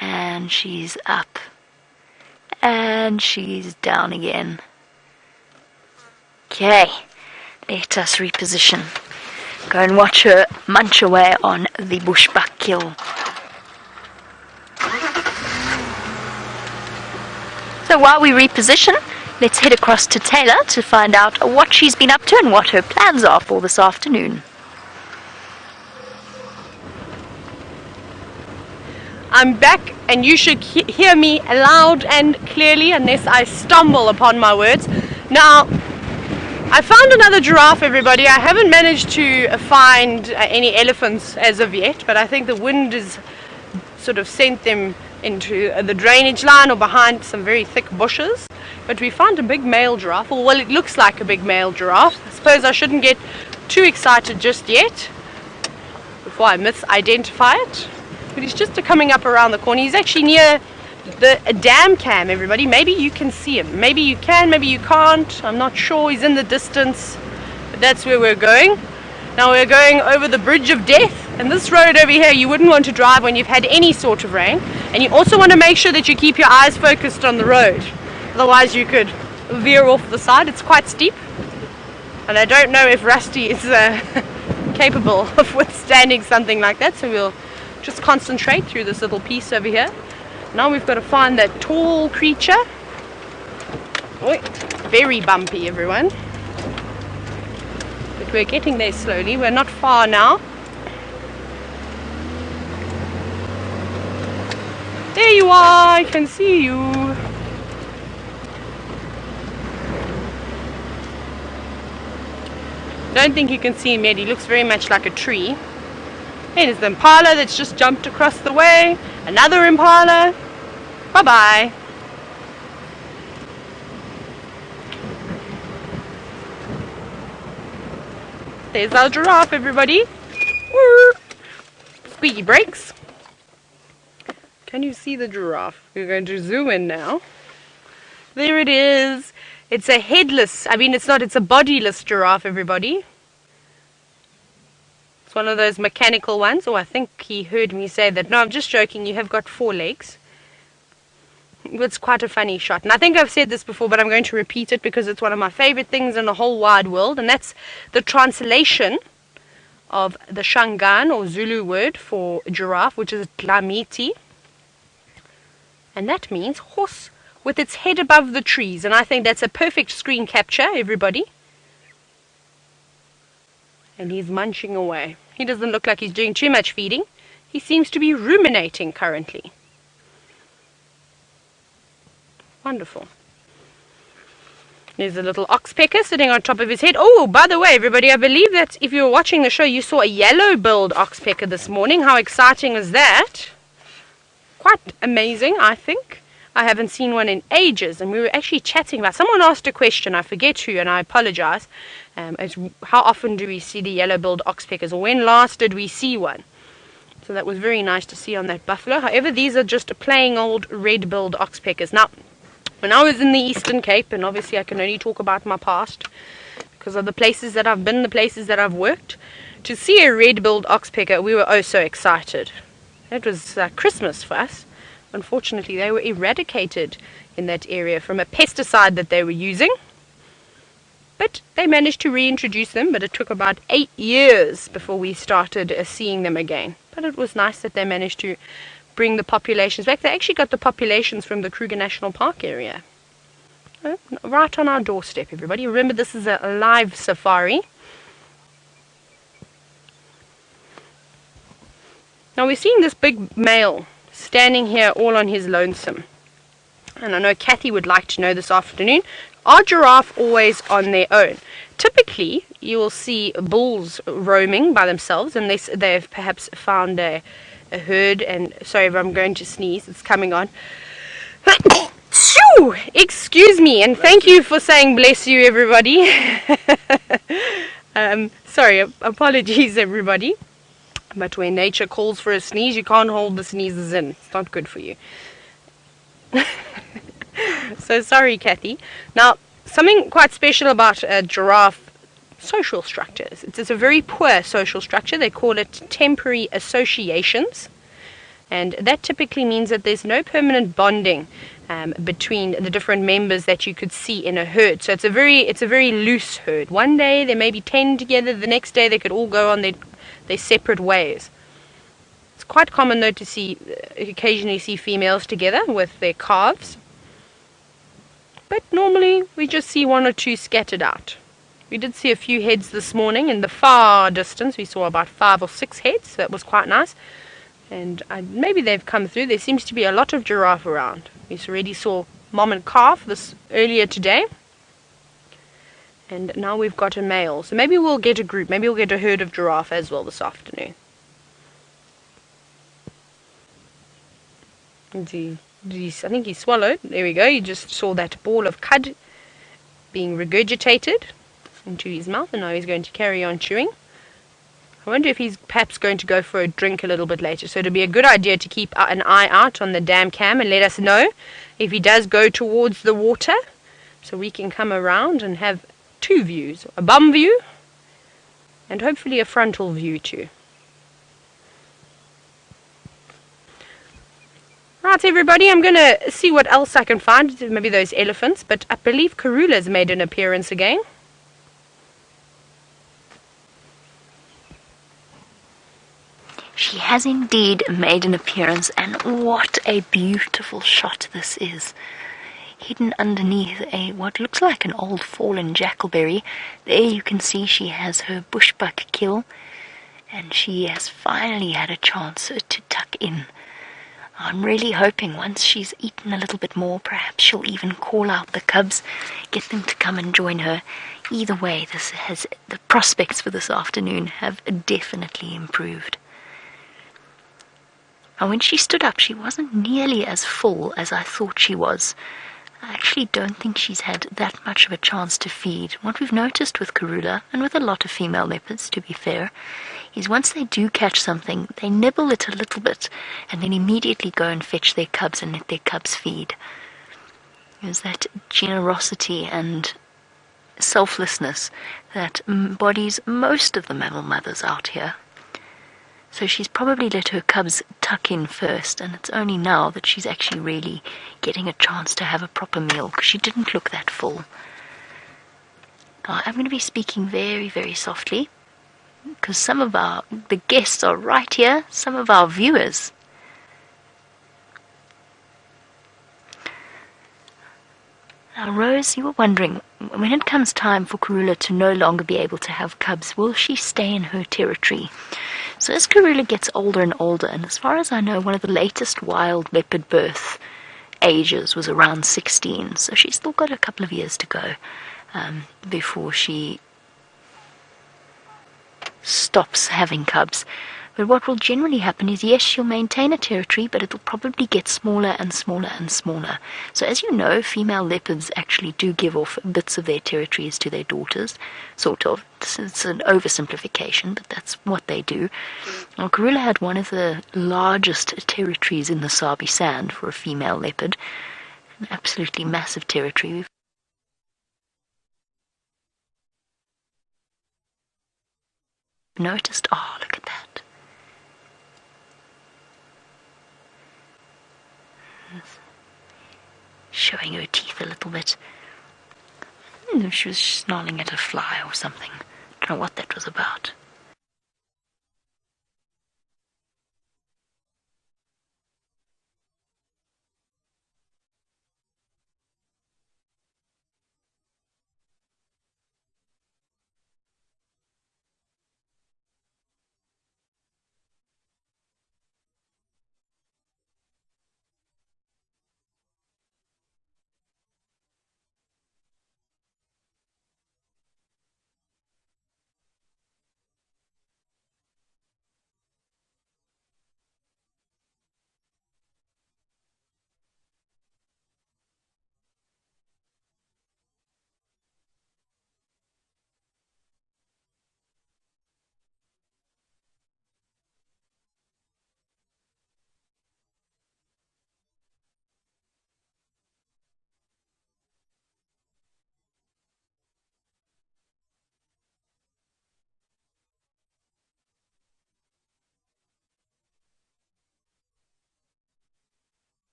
And she's up. And she's down again. Okay, let us reposition. Go and watch her munch away on the bushbuck kill. So while we reposition, let's head across to Tayla to find out what she's been up to and what her plans are for this afternoon. I'm back, and you should hear me loud and clearly unless I stumble upon my words. Now, I found another giraffe, everybody. I haven't managed to find any elephants as of yet, but I think the wind has sort of sent them into the drainage line or behind some very thick bushes. But we found a big male giraffe, or well, it looks like a big male giraffe. I suppose I shouldn't get too excited just yet before I misidentify it. But he's just coming up around the corner. He's actually near a dam cam, everybody. Maybe you can see him. Maybe you can, maybe you can't. I'm not sure. He's in the distance. But that's where we're going. Now we're going over the bridge of death. And this road over here, you wouldn't want to drive when you've had any sort of rain. And you also want to make sure that you keep your eyes focused on the road. Otherwise you could veer off the side. It's quite steep. And I don't know if Rusty is capable of withstanding something like that. So we'll just concentrate through this little piece over here. Now we've got to find that tall creature. Oh, very bumpy, everyone. But we're getting there slowly. We're not far now. There you are, I can see you. Don't think you can see him yet. He looks very much like a tree. There's the Impala that's just jumped across the way. Another Impala. Bye-bye. There's our giraffe, everybody. Woo. Squeaky brakes. Can you see the giraffe? We're going to zoom in now. There it is. It's a headless, it's a bodiless giraffe, everybody. One of those mechanical ones. Oh, I think he heard me say that. No, I'm just joking. You have got 4 legs. It's quite a funny shot. And I think I've said this before, but I'm going to repeat it because it's one of my favorite things in the whole wide world. And that's the translation of the Shangaan or Zulu word for giraffe, which is Dlamiti. And that means horse with its head above the trees. And I think that's a perfect screen capture, everybody. And he's munching away. He doesn't look like he's doing too much feeding. He seems to be ruminating currently. Wonderful. There's a little oxpecker sitting on top of his head. Oh, by the way, everybody, I believe that if you were watching the show, you saw a yellow-billed oxpecker this morning. How exciting was that? Quite amazing, I think. I haven't seen one in ages, and we were actually chatting about. Someone asked a question, I forget who, and I apologize. As how often do we see the yellow-billed oxpeckers, or when last did we see one? So that was very nice to see on that buffalo. However, these are just plain old red-billed oxpeckers. Now, when I was in the Eastern Cape, and obviously I can only talk about my past because of the places that I've been, the places that I've worked, to see a red-billed oxpecker, we were oh so excited. It was Christmas for us. Unfortunately, they were eradicated in that area from a pesticide that they were using. But they managed to reintroduce them, but it took about 8 years before we started seeing them again. But it was nice that they managed to bring the populations back. They actually got the populations from the Kruger National Park area. right on our doorstep, everybody. Remember, this is a live safari. Now we're seeing this big male standing here all on his lonesome. And I know Kathy would like to know this afternoon, are giraffe always on their own? Typically, you will see bulls roaming by themselves unless they've perhaps found a herd. And sorry if I'm going to sneeze, it's coming on. Shoo! Excuse me, and thank you for saying bless you, everybody. Sorry, apologies, everybody. But when nature calls for a sneeze, you can't hold the sneezes in. It's not good for you. So sorry, Kathy. Now, something quite special about a giraffe social structures. It's a very poor social structure. They call it temporary associations. And that typically means that there's no permanent bonding between the different members that you could see in a herd. So it's a very loose herd. One day there may be 10 together, the next day they could all go on their separate ways. It's quite common though to see occasionally see females together with their calves. But normally we just see one or two scattered out. We did see a few heads this morning in the far distance. We saw about 5 or 6 heads, so that was quite nice. And maybe they've come through. There seems to be a lot of giraffe around. We already saw mom and calf earlier today. And now we've got a male. So maybe we'll get a group. Maybe we'll get a herd of giraffe as well this afternoon. I think he swallowed. There we go. You just saw that ball of cud being regurgitated into his mouth. And now he's going to carry on chewing. I wonder if he's perhaps going to go for a drink a little bit later. So it'll be a good idea to keep an eye out on the dam cam and let us know if he does go towards the water. So we can come around and have 2 views. A bum view and hopefully a frontal view too. Right, everybody, I'm going to see what else I can find. Maybe those elephants. But I believe Karula's made an appearance again. She has indeed made an appearance, and what a beautiful shot this is. Hidden underneath what looks like an old fallen jackalberry, there you can see she has her bushbuck kill, and she has finally had a chance to tuck in. I'm really hoping once she's eaten a little bit more, perhaps she'll even call out the cubs, get them to come and join her. Either way, the prospects for this afternoon have definitely improved. And when she stood up, she wasn't nearly as full as I thought she was. I actually don't think she's had that much of a chance to feed. What we've noticed with Karula, and with a lot of female leopards, to be fair, is once they do catch something, they nibble it a little bit, and then immediately go and fetch their cubs and let their cubs feed. There's that generosity and selflessness that embodies most of the mammal mothers out here. So she's probably let her cubs tuck in first, and it's only now that she's actually really getting a chance to have a proper meal, because she didn't look that full. Now, I'm going to be speaking very, very softly, because some of the guests are right here, some of our viewers. Now, Rose, you were wondering, when it comes time for Karula to no longer be able to have cubs, will she stay in her territory? So as Karula gets older and older, and as far as I know, one of the latest wild leopard birth ages was around 16, so she's still got a couple of years to go before she stops having cubs. But what will generally happen is, yes, she'll maintain a territory, but it'll probably get smaller and smaller and smaller. So as you know, female leopards actually do give off bits of their territories to their daughters, sort of. It's an oversimplification, but that's what they do. Now, Karula had one of the largest territories in the Sabi Sand for a female leopard. An absolutely massive territory. We've noticed, oh, look at that. Showing her teeth a little bit. She was snarling at a fly or something. Don't know what that was about.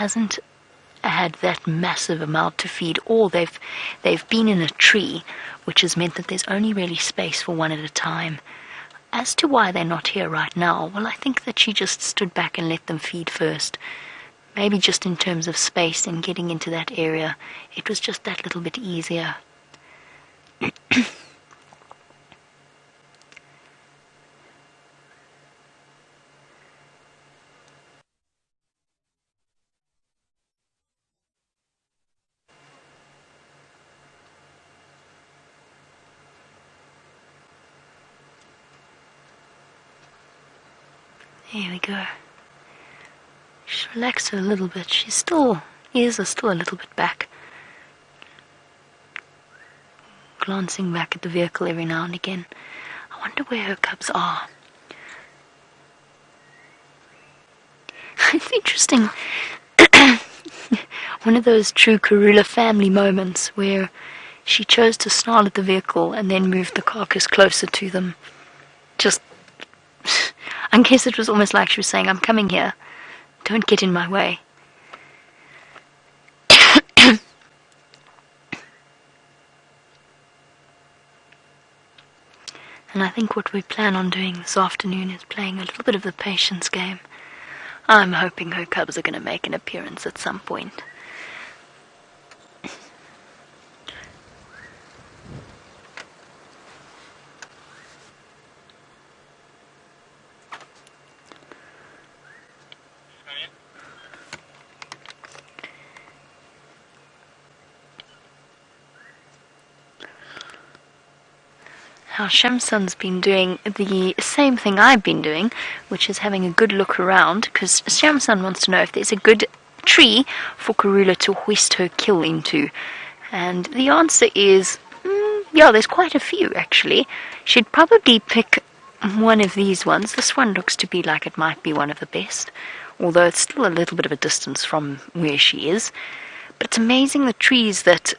hasn't had that massive amount to feed, or they've been in a tree, which has meant that there's only really space for one at a time. As to why they're not here right now, well, I think that she just stood back and let them feed first. Maybe just in terms of space and getting into that area, it was just that little bit easier. There we go. Just relax her a little bit. Ears are still a little bit back. Glancing back at the vehicle every now and again. I wonder where her cubs are. It's interesting. One of those true Karula family moments where she chose to snarl at the vehicle and then moved the carcass closer to them. Just, I guess it was almost like she was saying, I'm coming here. Don't get in my way. And I think what we plan on doing this afternoon is playing a little bit of the patience game. I'm hoping her cubs are going to make an appearance at some point. Now, Shamsun's been doing the same thing I've been doing, which is having a good look around, because Shamsun wants to know if there's a good tree for Karula to hoist her kill into. And the answer is, yeah, there's quite a few, actually. She'd probably pick one of these ones. This one looks to be like it might be one of the best, although it's still a little bit of a distance from where she is. But it's amazing the trees that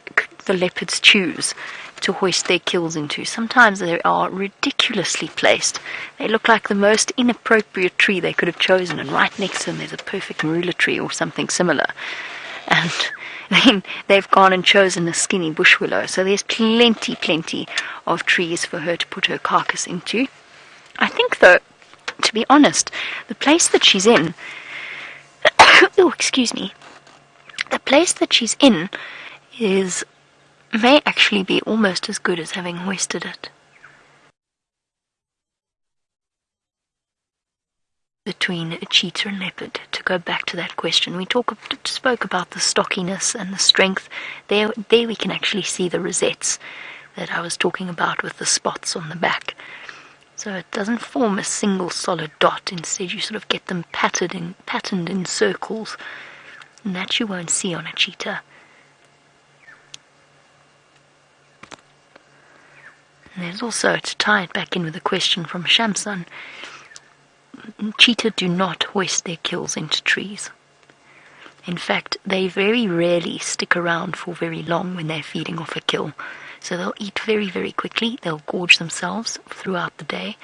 the leopards choose to hoist their kills into. Sometimes they are ridiculously placed. They look like the most inappropriate tree they could have chosen, and right next to them there's a perfect marula tree or something similar. And then they've gone and chosen a skinny bush willow. So there's plenty of trees for her to put her carcass into. I think, though, to be honest, the place that she's in oh, excuse me. The place that she's in may actually be almost as good as having hoisted it. Between a cheetah and leopard, to go back to that question, we spoke about the stockiness and the strength. There we can actually see the rosettes that I was talking about with the spots on the back. So it doesn't form a single solid dot. Instead, you sort of get them patterned in circles, and that you won't see on a cheetah. And there's also, to tie it back in with a question from Shamsun, cheetah do not hoist their kills into trees. In fact, they very rarely stick around for very long when they're feeding off a kill. So they'll eat very quickly, they'll gorge themselves throughout the day,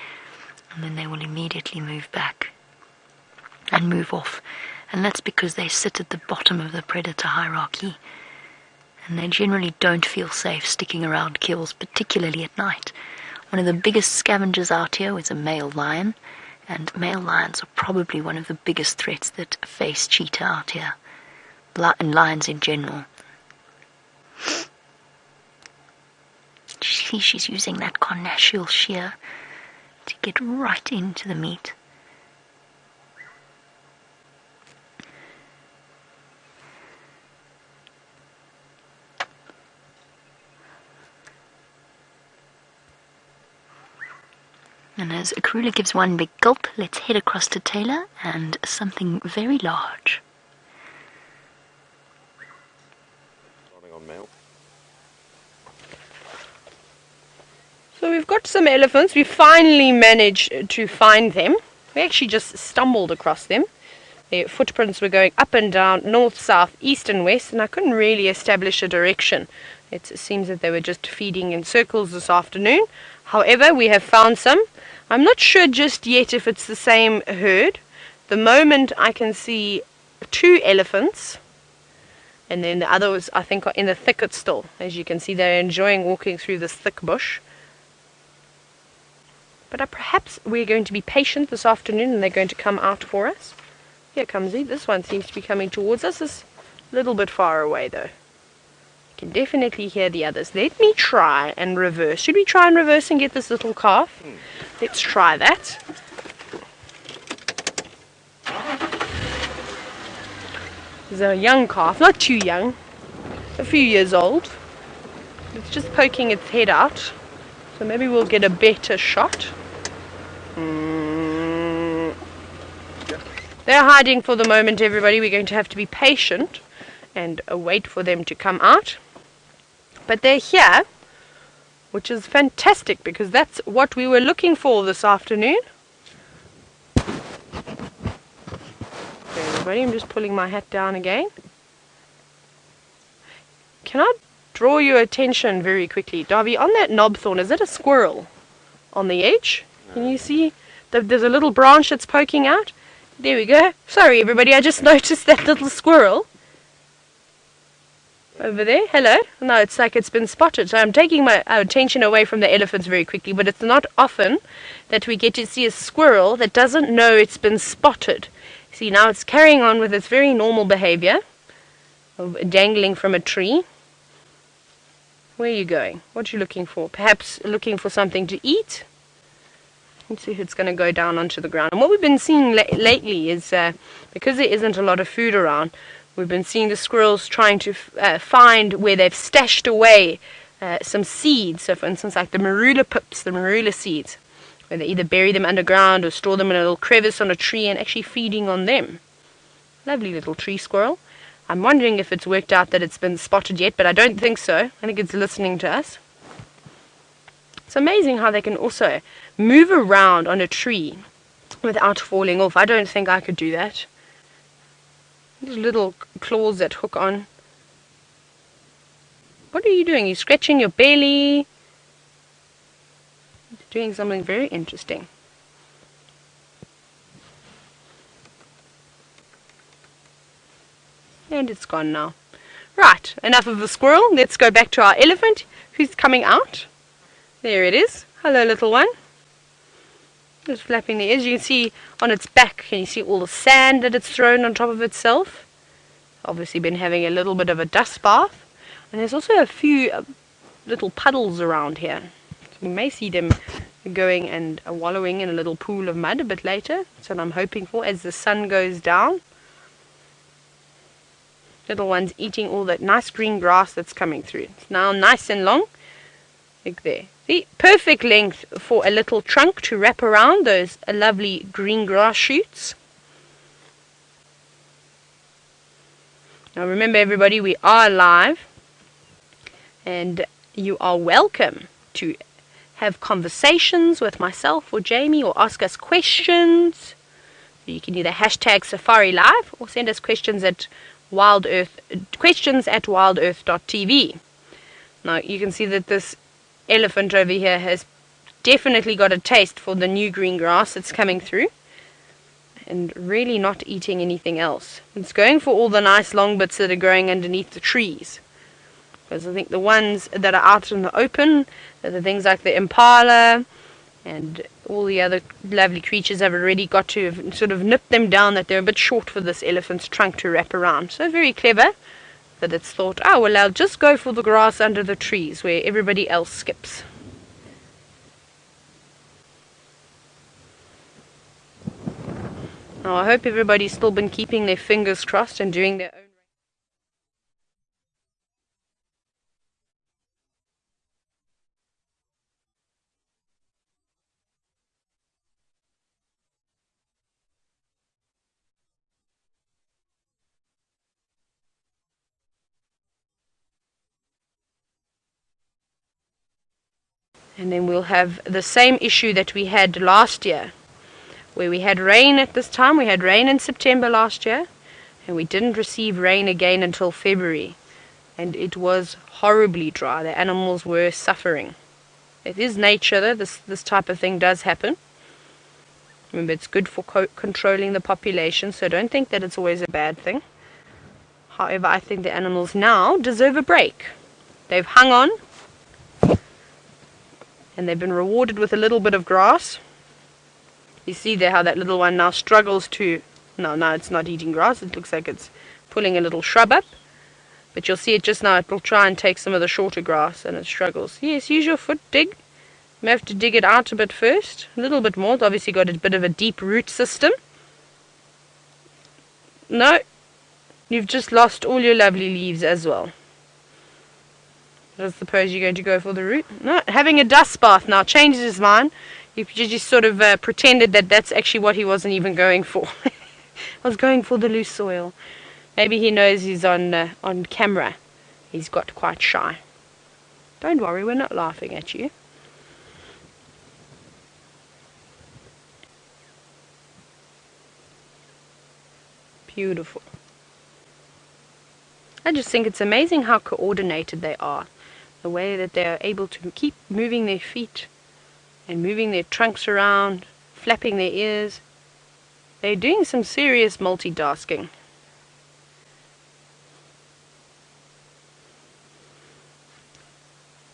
and then they will immediately move back and move off. And that's because they sit at the bottom of the predator hierarchy. And they generally don't feel safe sticking around kills, particularly at night. One of the biggest scavengers out here is a male lion, and male lions are probably one of the biggest threats that face cheetah out here, and lions in general. See, she's using that carnassial shear to get right into the meat. And as Karula gives one big gulp, let's head across to Tayla and something very large. Starting on male. So we've got some elephants. We finally managed to find them. We actually just stumbled across them. Their footprints were going up and down, north, south, east and west, and I couldn't really establish a direction. It seems that they were just feeding in circles this afternoon. However, we have found some. I'm not sure just yet if it's the same herd. The moment I can see 2 elephants, and then the others I think are in the thicket still. As you can see, they're enjoying walking through this thick bush. But perhaps we're going to be patient this afternoon and they're going to come out for us. Here comes he. This one seems to be coming towards us. It's a little bit far away though. You can definitely hear the others. Let me try and reverse. Should we try and reverse and get this little calf? Let's try that. There's a young calf, not too young, a few years old. It's just poking its head out. So maybe we'll get a better shot. They're hiding for the moment, everybody. We're going to have to be patient and wait for them to come out. But they're here, which is fantastic because that's what we were looking for this afternoon. Okay, everybody, I'm just pulling my hat down again. Can I draw your attention very quickly, Darby, on that knob thorn? Is it a squirrel on the edge? Can you see there's a little branch that's poking out? There we go. Sorry everybody, I just noticed that little squirrel over there. Hello. No, it's like it's been spotted. So I'm taking my attention away from the elephants very quickly, but it's not often that we get to see a squirrel that doesn't know it's been spotted. See, now it's carrying on with its very normal behavior of dangling from a tree. Where are you going? What are you looking for? Perhaps looking for something to eat? Let's see if it's going to go down onto the ground. And what we've been seeing lately is, because there isn't a lot of food around, we've been seeing the squirrels trying to find where they've stashed away some seeds. So for instance, like the marula pips, the marula seeds, where they either bury them underground or store them in a little crevice on a tree and actually feeding on them. Lovely little tree squirrel. I'm wondering if it's worked out that it's been spotted yet, but I don't think so. I think it's listening to us. It's amazing how they can also move around on a tree without falling off. I don't think I could do that. These little claws that hook on. What are you doing? You're scratching your belly. You're doing something very interesting. And it's gone now. Right, enough of the squirrel. Let's go back to our elephant who's coming out. There it is. Hello, little one. Just flapping the ears. You can see on its back, can you see all the sand that it's thrown on top of itself? Obviously been having a little bit of a dust bath. And there's also a few little puddles around here. So you may see them going and wallowing in a little pool of mud a bit later. That's what I'm hoping for as the sun goes down. Little one's eating all that nice green grass that's coming through. It's now nice and long. Look there. The perfect length for a little trunk to wrap around those lovely green grass shoots. Now remember everybody, we are live and you are welcome to have conversations with myself or Jamie or ask us questions. You can either hashtag Safari Live or send us questions at WildEarthTV. Now you can see that this elephant over here has definitely got a taste for the new green grass that's coming through and really not eating anything else. It's going for all the nice long bits that are growing underneath the trees, because I think the ones that are out in the open, the things like the Impala and all the other lovely creatures have already got to have sort of nipped them down, that they're a bit short for this elephant's trunk to wrap around. So very clever that it's thought, oh well, I'll just go for the grass under the trees where everybody else skips. Now I hope everybody's still been keeping their fingers crossed and doing their own. And then we'll have the same issue that we had last year, where we had rain at this time. We had rain in September last year, and we didn't receive rain again until February. And it was horribly dry. The animals were suffering. It is nature though, this type of thing does happen. Remember, it's good for controlling the population, so don't think that it's always a bad thing. However, I think the animals now deserve a break. They've hung on, and they've been rewarded with a little bit of grass. You see there how that little one now struggles to... No, it's not eating grass. It looks like it's pulling a little shrub up. But you'll see it just now. It will try and take some of the shorter grass, and it struggles. Yes, use your foot, dig. You may have to dig it out a bit first. A little bit more. It's obviously got a bit of a deep root system. No. You've just lost all your lovely leaves as well. I suppose you're going to go for the root. No, having a dust bath now changes his mind. You just sort of pretended that that's actually what he wasn't even going for. I was going for the loose soil. Maybe he knows he's on camera. He's got quite shy. Don't worry, we're not laughing at you. Beautiful. I just think it's amazing how coordinated they are. The way that they are able to keep moving their feet and moving their trunks around, flapping their ears. They're doing some serious multitasking.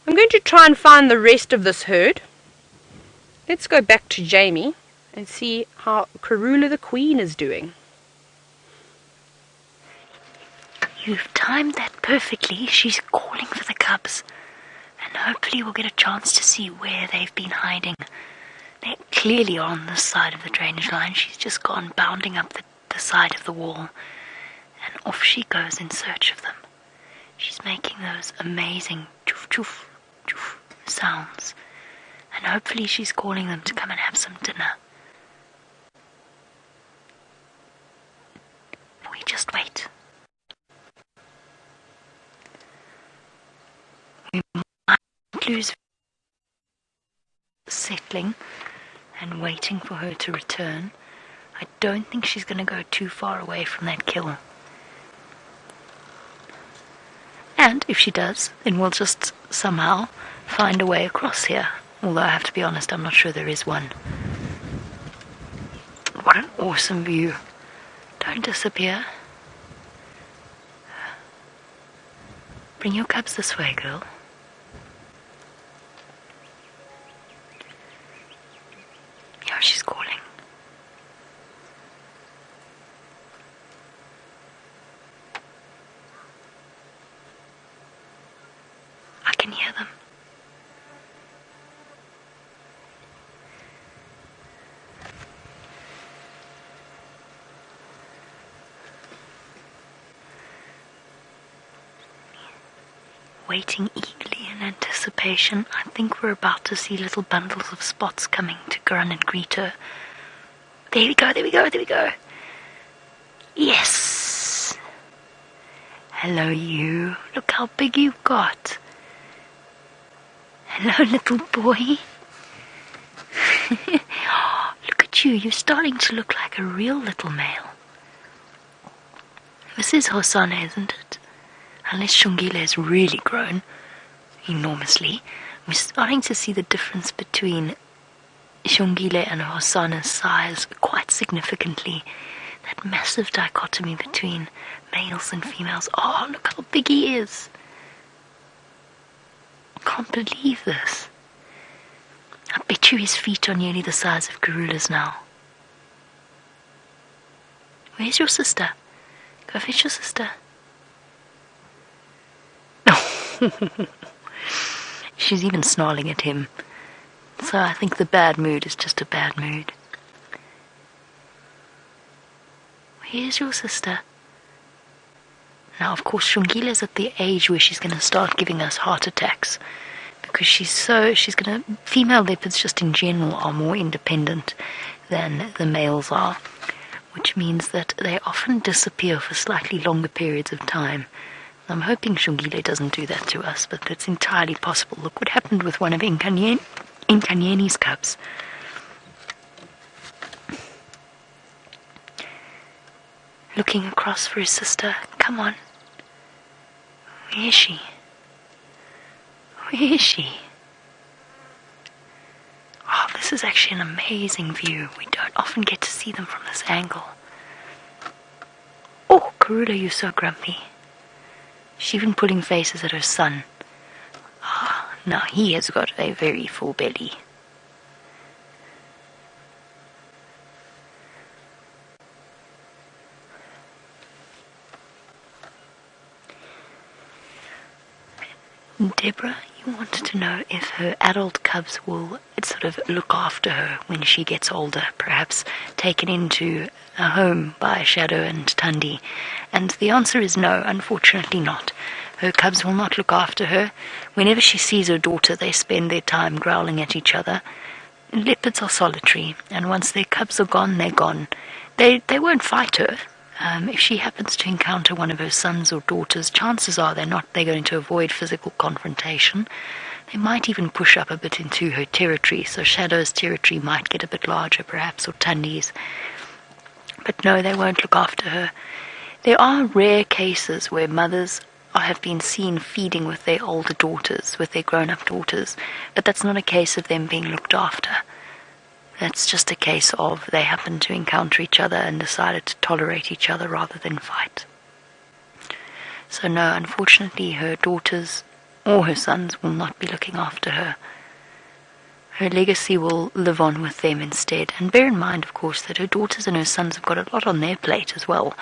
I'm going to try and find the rest of this herd. Let's go back to Jamie and see how Karula the Queen is doing. You've timed that perfectly. She's calling for the cubs. And hopefully we'll get a chance to see where they've been hiding. They clearly are on this side of the drainage line. She's just gone bounding up the side of the wall. And off she goes in search of them. She's making those amazing choof choof choof sounds. And hopefully she's calling them to come and have some dinner. We just wait. We might lose settling and waiting for her to return. I don't think she's going to go too far away from that kill. And if she does, then we'll just somehow find a way across here. Although I have to be honest, I'm not sure there is one. What an awesome view. Don't disappear. Bring your cubs this way, girl. Yeah, she's calling. I can hear them. Waiting eagerly in anticipation. I think we're about to see little bundles of spots coming to run and greet her. There we go, there we go, there we go. Yes! Hello, you. Look how big you've got. Hello, little boy. Look at you. You're starting to look like a real little male. This is Hosanna, isn't it? Unless Shungile has really grown enormously. We're starting to see the difference between Shungile and Hosanna's size quite significantly. That massive dichotomy between males and females. Oh, look how big he is. I can't believe this. I bet you his feet are nearly the size of Karula's now. Where's your sister? Go fetch your sister. She's even snarling at him. So I think the bad mood is just a bad mood. Where's your sister? Now, of course, Shungila's at the age where she's going to start giving us heart attacks. Because female leopards just in general are more independent than the males are. Which means that they often disappear for slightly longer periods of time. I'm hoping Shungile doesn't do that to us, but that's entirely possible. Look what happened with one of Nkanyeni's cubs. Looking across for his sister. Come on. Where is she? Where is she? Oh, this This is actually an amazing view. We don't often get to see them from this angle. Oh, Karula, you're so grumpy. She's even putting faces at her son. Ah, now he has got a very full belly. Deborah, you wanted to know if her adult cubs will sort of look after her when she gets older, perhaps taken into a home by Shadow and Tundi. And the answer is no, unfortunately not. Her cubs will not look after her. Whenever she sees her daughter, they spend their time growling at each other. Leopards are solitary, and once their cubs are gone, they're gone. They won't fight her. If she happens to encounter one of her sons or daughters, chances are they're going to avoid physical confrontation. They might even push up a bit into her territory, so Shadow's territory might get a bit larger perhaps, or Tundi's. But no, they won't look after her. There are rare cases where mothers have been seen feeding with their older daughters, with their grown-up daughters, but that's not a case of them being looked after. That's just a case of they happened to encounter each other and decided to tolerate each other rather than fight. So no, unfortunately her daughters or her sons will not be looking after her. Her legacy will live on with them instead. And bear in mind, of course, that her daughters and her sons have got a lot on their plate as well.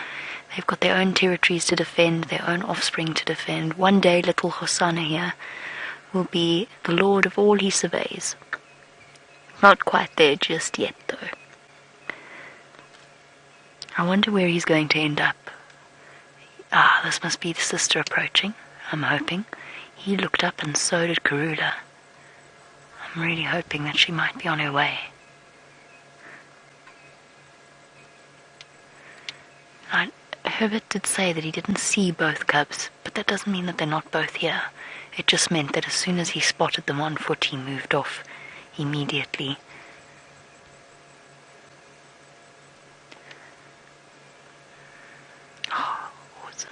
They've got their own territories to defend, their own offspring to defend. One day little Hosanna here will be the lord of all he surveys. Not quite there just yet, though. I wonder where he's going to end up. Ah, this must be the sister approaching, I'm hoping. He looked up and so did Karula. I'm really hoping that she might be on her way. Herbert did say that he didn't see both cubs, but that doesn't mean that they're not both here. It just meant that as soon as he spotted them on foot, he moved off immediately. Oh, awesome.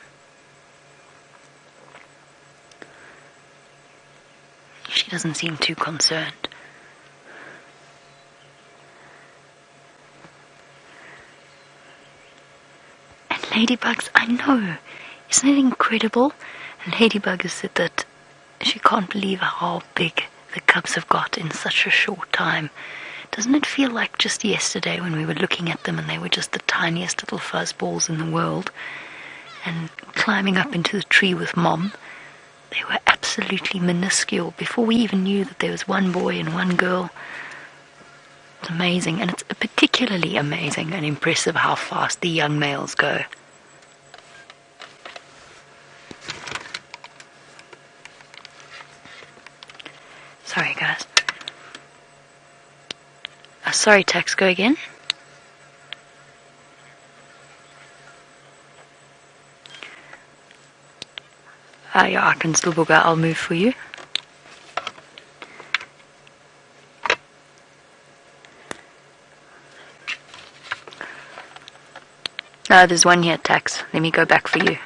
She doesn't seem too concerned. And ladybugs, I know. Isn't it incredible? Ladybug has said that she can't believe how big the cubs have got in such a short time. Doesn't it feel like just yesterday when we were looking at them and they were just the tiniest little fuzzballs in the world, and climbing up into the tree with Mom, they were absolutely minuscule before we even knew that there was one boy and one girl. It's amazing, and it's particularly amazing and impressive how fast the young males go. Sorry, guys. Sorry, Tax, go again. Yeah, I can still book out. I'll move for you. There's one here, Tax. Let me go back for you.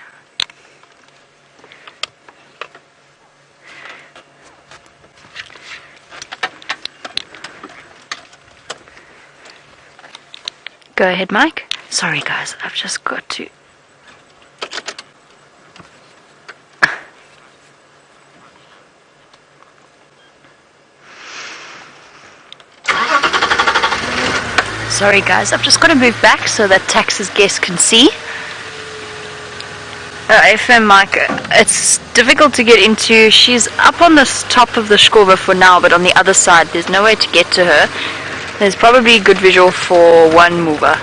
Go ahead, Mike. Sorry, guys, I've just got to... Sorry, guys, I've just got to move back so that Tax's guests can see. FM Mike, it's difficult to get into. She's up on the top of the Shkorba for now, but on the other side, there's no way to get to her. There's probably a good visual for one mover.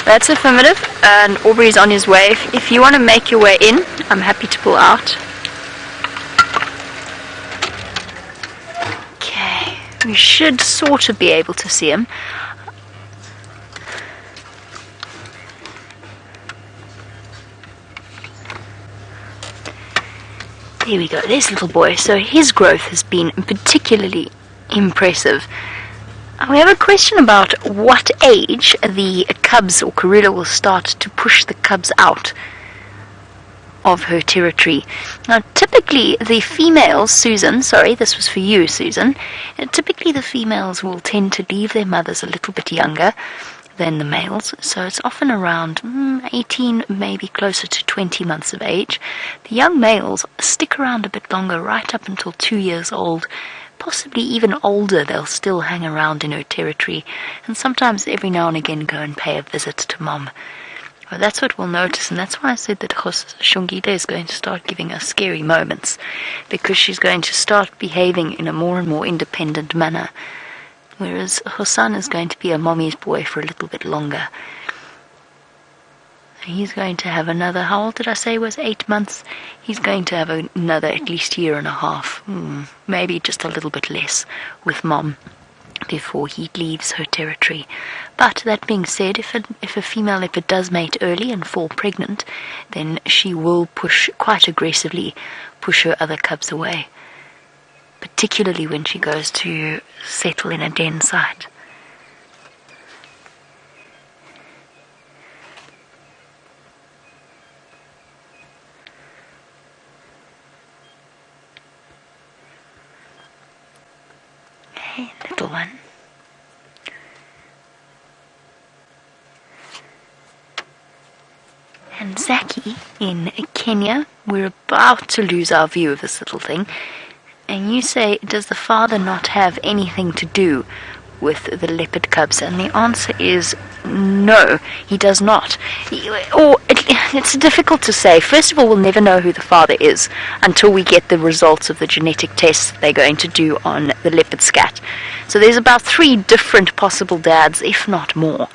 That's affirmative, and Aubrey's on his way. If you want to make your way in, I'm happy to pull out. Okay, we should sort of be able to see him. There we go, there's little boy. So his growth has been particularly impressive. We have a question about what age the cubs or Karula will start to push the cubs out of her territory. Now, typically the females, Susan, sorry, this was for you, Susan, typically the females will tend to leave their mothers a little bit younger than the males, so it's often around 18, maybe closer to 20 months of age. The young males stick around a bit longer, right up until 2 years old, possibly even older. They'll still hang around in her territory, and sometimes every now and again go and pay a visit to mom. Well, that's what we'll notice, and that's why I said that Shongile is going to start giving us scary moments, because she's going to start behaving in a more and more independent manner, whereas Hosan is going to be a mommy's boy for a little bit longer. He's going to have another, how old did I say was 8 months? He's going to have another at least year and a half, maybe just a little bit less with mom before he leaves her territory. But that being said, if a female leopard does mate early and fall pregnant, then she will quite aggressively push her other cubs away, particularly when she goes to settle in a den site. Hey, little one. And Zaki in Kenya, we're about to lose our view of this little thing. And you say, does the father not have anything to do with the leopard cubs? And the answer is no, he does not. It's difficult to say. First of all, we'll never know who the father is until we get the results of the genetic tests they're going to do on the leopard scat. So there's about 3 different possible dads, if not more.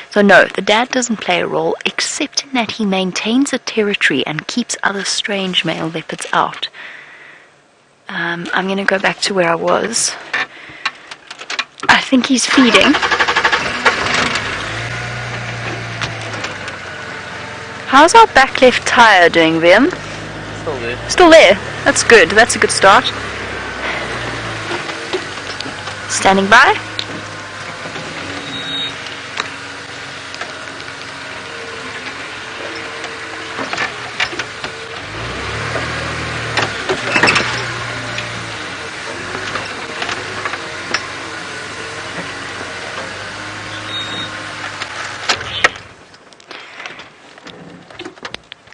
So no, the dad doesn't play a role, except in that he maintains a territory and keeps other strange male leopards out. I'm going to go back to where I was. I think he's feeding. How's our back left tire doing, Liam? Still there. Still there. That's good. That's a good start. Standing by.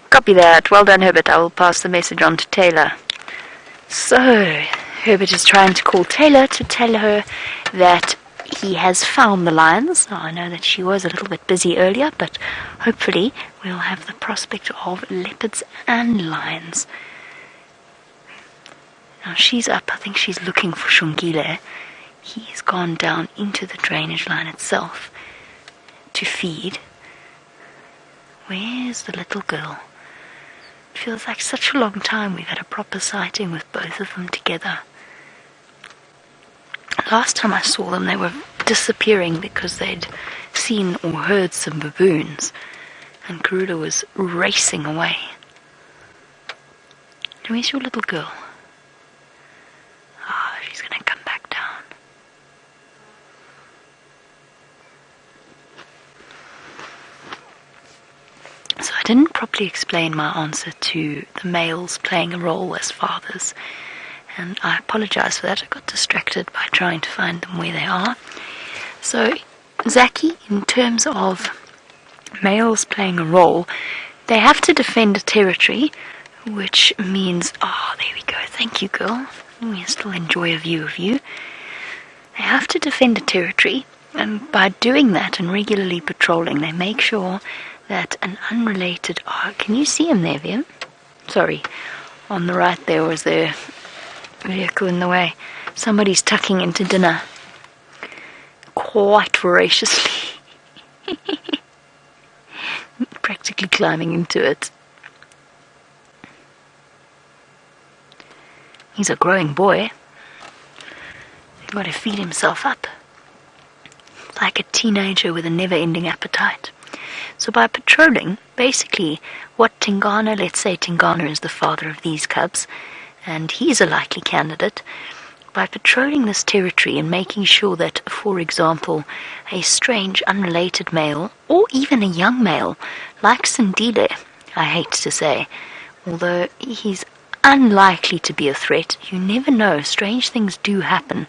Copy that. Well done, Herbert. I will pass the message on to Tayla. So, Herbert is trying to call Tayla to tell her that he has found the lions. Now, I know that she was a little bit busy earlier, but hopefully we'll have the prospect of leopards and lions. Now, she's up. I think she's looking for Shongile. He's gone down into the drainage line itself to feed. Where's the little girl? It feels like such a long time we've had a proper sighting with both of them together. Last time I saw them, they were disappearing because they'd seen or heard some baboons, and Karula was racing away. Where's your little girl? Ah, she's going to come back down. So I didn't properly explain my answer to the males playing a role as fathers, and I apologize for that. I got distracted by trying to find them where they are. So Zaki, in terms of males playing a role, they have to defend a territory, which means, there we go, thank you, girl. We still enjoy a view of you. They have to defend a territory, and by doing that and regularly patrolling, they make sure that an unrelated... can you see him there, Viam? Sorry, on the right there was their vehicle in the way. Somebody's tucking into dinner quite voraciously. Practically climbing into it. He's a growing boy. He's got to feed himself up. Like a teenager with a never-ending appetite. So by patrolling, basically what let's say Tingana is the father of these cubs, and he's a likely candidate. by patrolling this territory and making sure that, for example, a strange, unrelated male, or even a young male, like Sindile, I hate to say, although he's unlikely to be a threat, you never know, strange things do happen,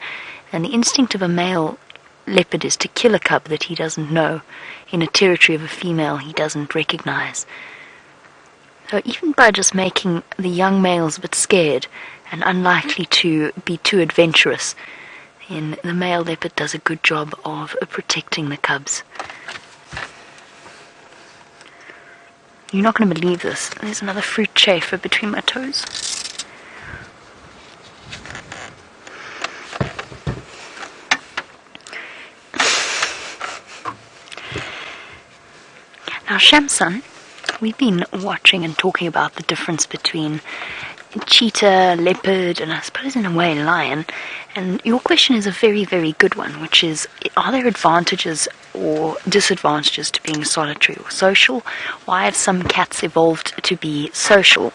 and the instinct of a male leopard is to kill a cub that he doesn't know in a territory of a female he doesn't recognize. So even by just making the young males a bit scared and unlikely to be too adventurous, then the male leopard does a good job of protecting the cubs. You're not going to believe this. There's another fruit chaffer between my toes. Now, Shamsun, we've been watching and talking about the difference between cheetah, leopard, and I suppose in a way lion. And your question is a very, very good one, which is, are there advantages or disadvantages to being solitary or social? Why have some cats evolved to be social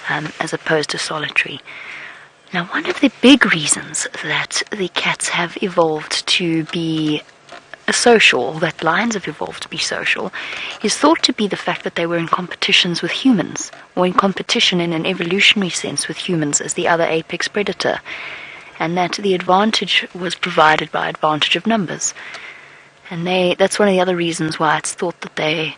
as opposed to solitary? Now, one of the big reasons that the cats have evolved to be social, or that lions have evolved to be social, is thought to be the fact that they were in competitions with humans, or in competition in an evolutionary sense with humans as the other apex predator, and that the advantage was provided by advantage of numbers. And that's one of the other reasons why it's thought that they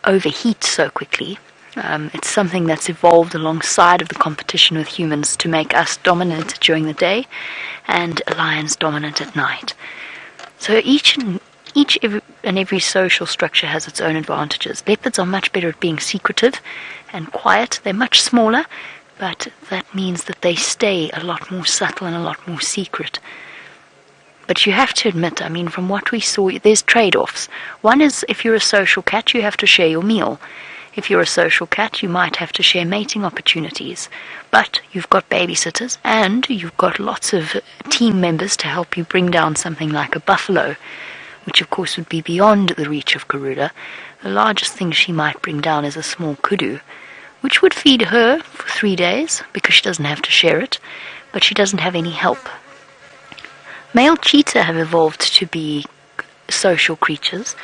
overheat so quickly. It's something that's evolved alongside of the competition with humans to make us dominant during the day and lions dominant at night. So each and every social structure has its own advantages. Leopards are much better at being secretive and quiet. They're much smaller, but that means that they stay a lot more subtle and a lot more secret. But you have to admit, I mean, from what we saw, there's trade-offs. One is, if you're a social cat, you have to share your meal. If you're a social cat, you might have to share mating opportunities. But you've got babysitters, and you've got lots of team members to help you bring down something like a buffalo, which of course would be beyond the reach of Karula. The largest thing she might bring down is a small kudu, which would feed her for 3 days, because she doesn't have to share it, but she doesn't have any help. Male cheetah have evolved to be social creatures,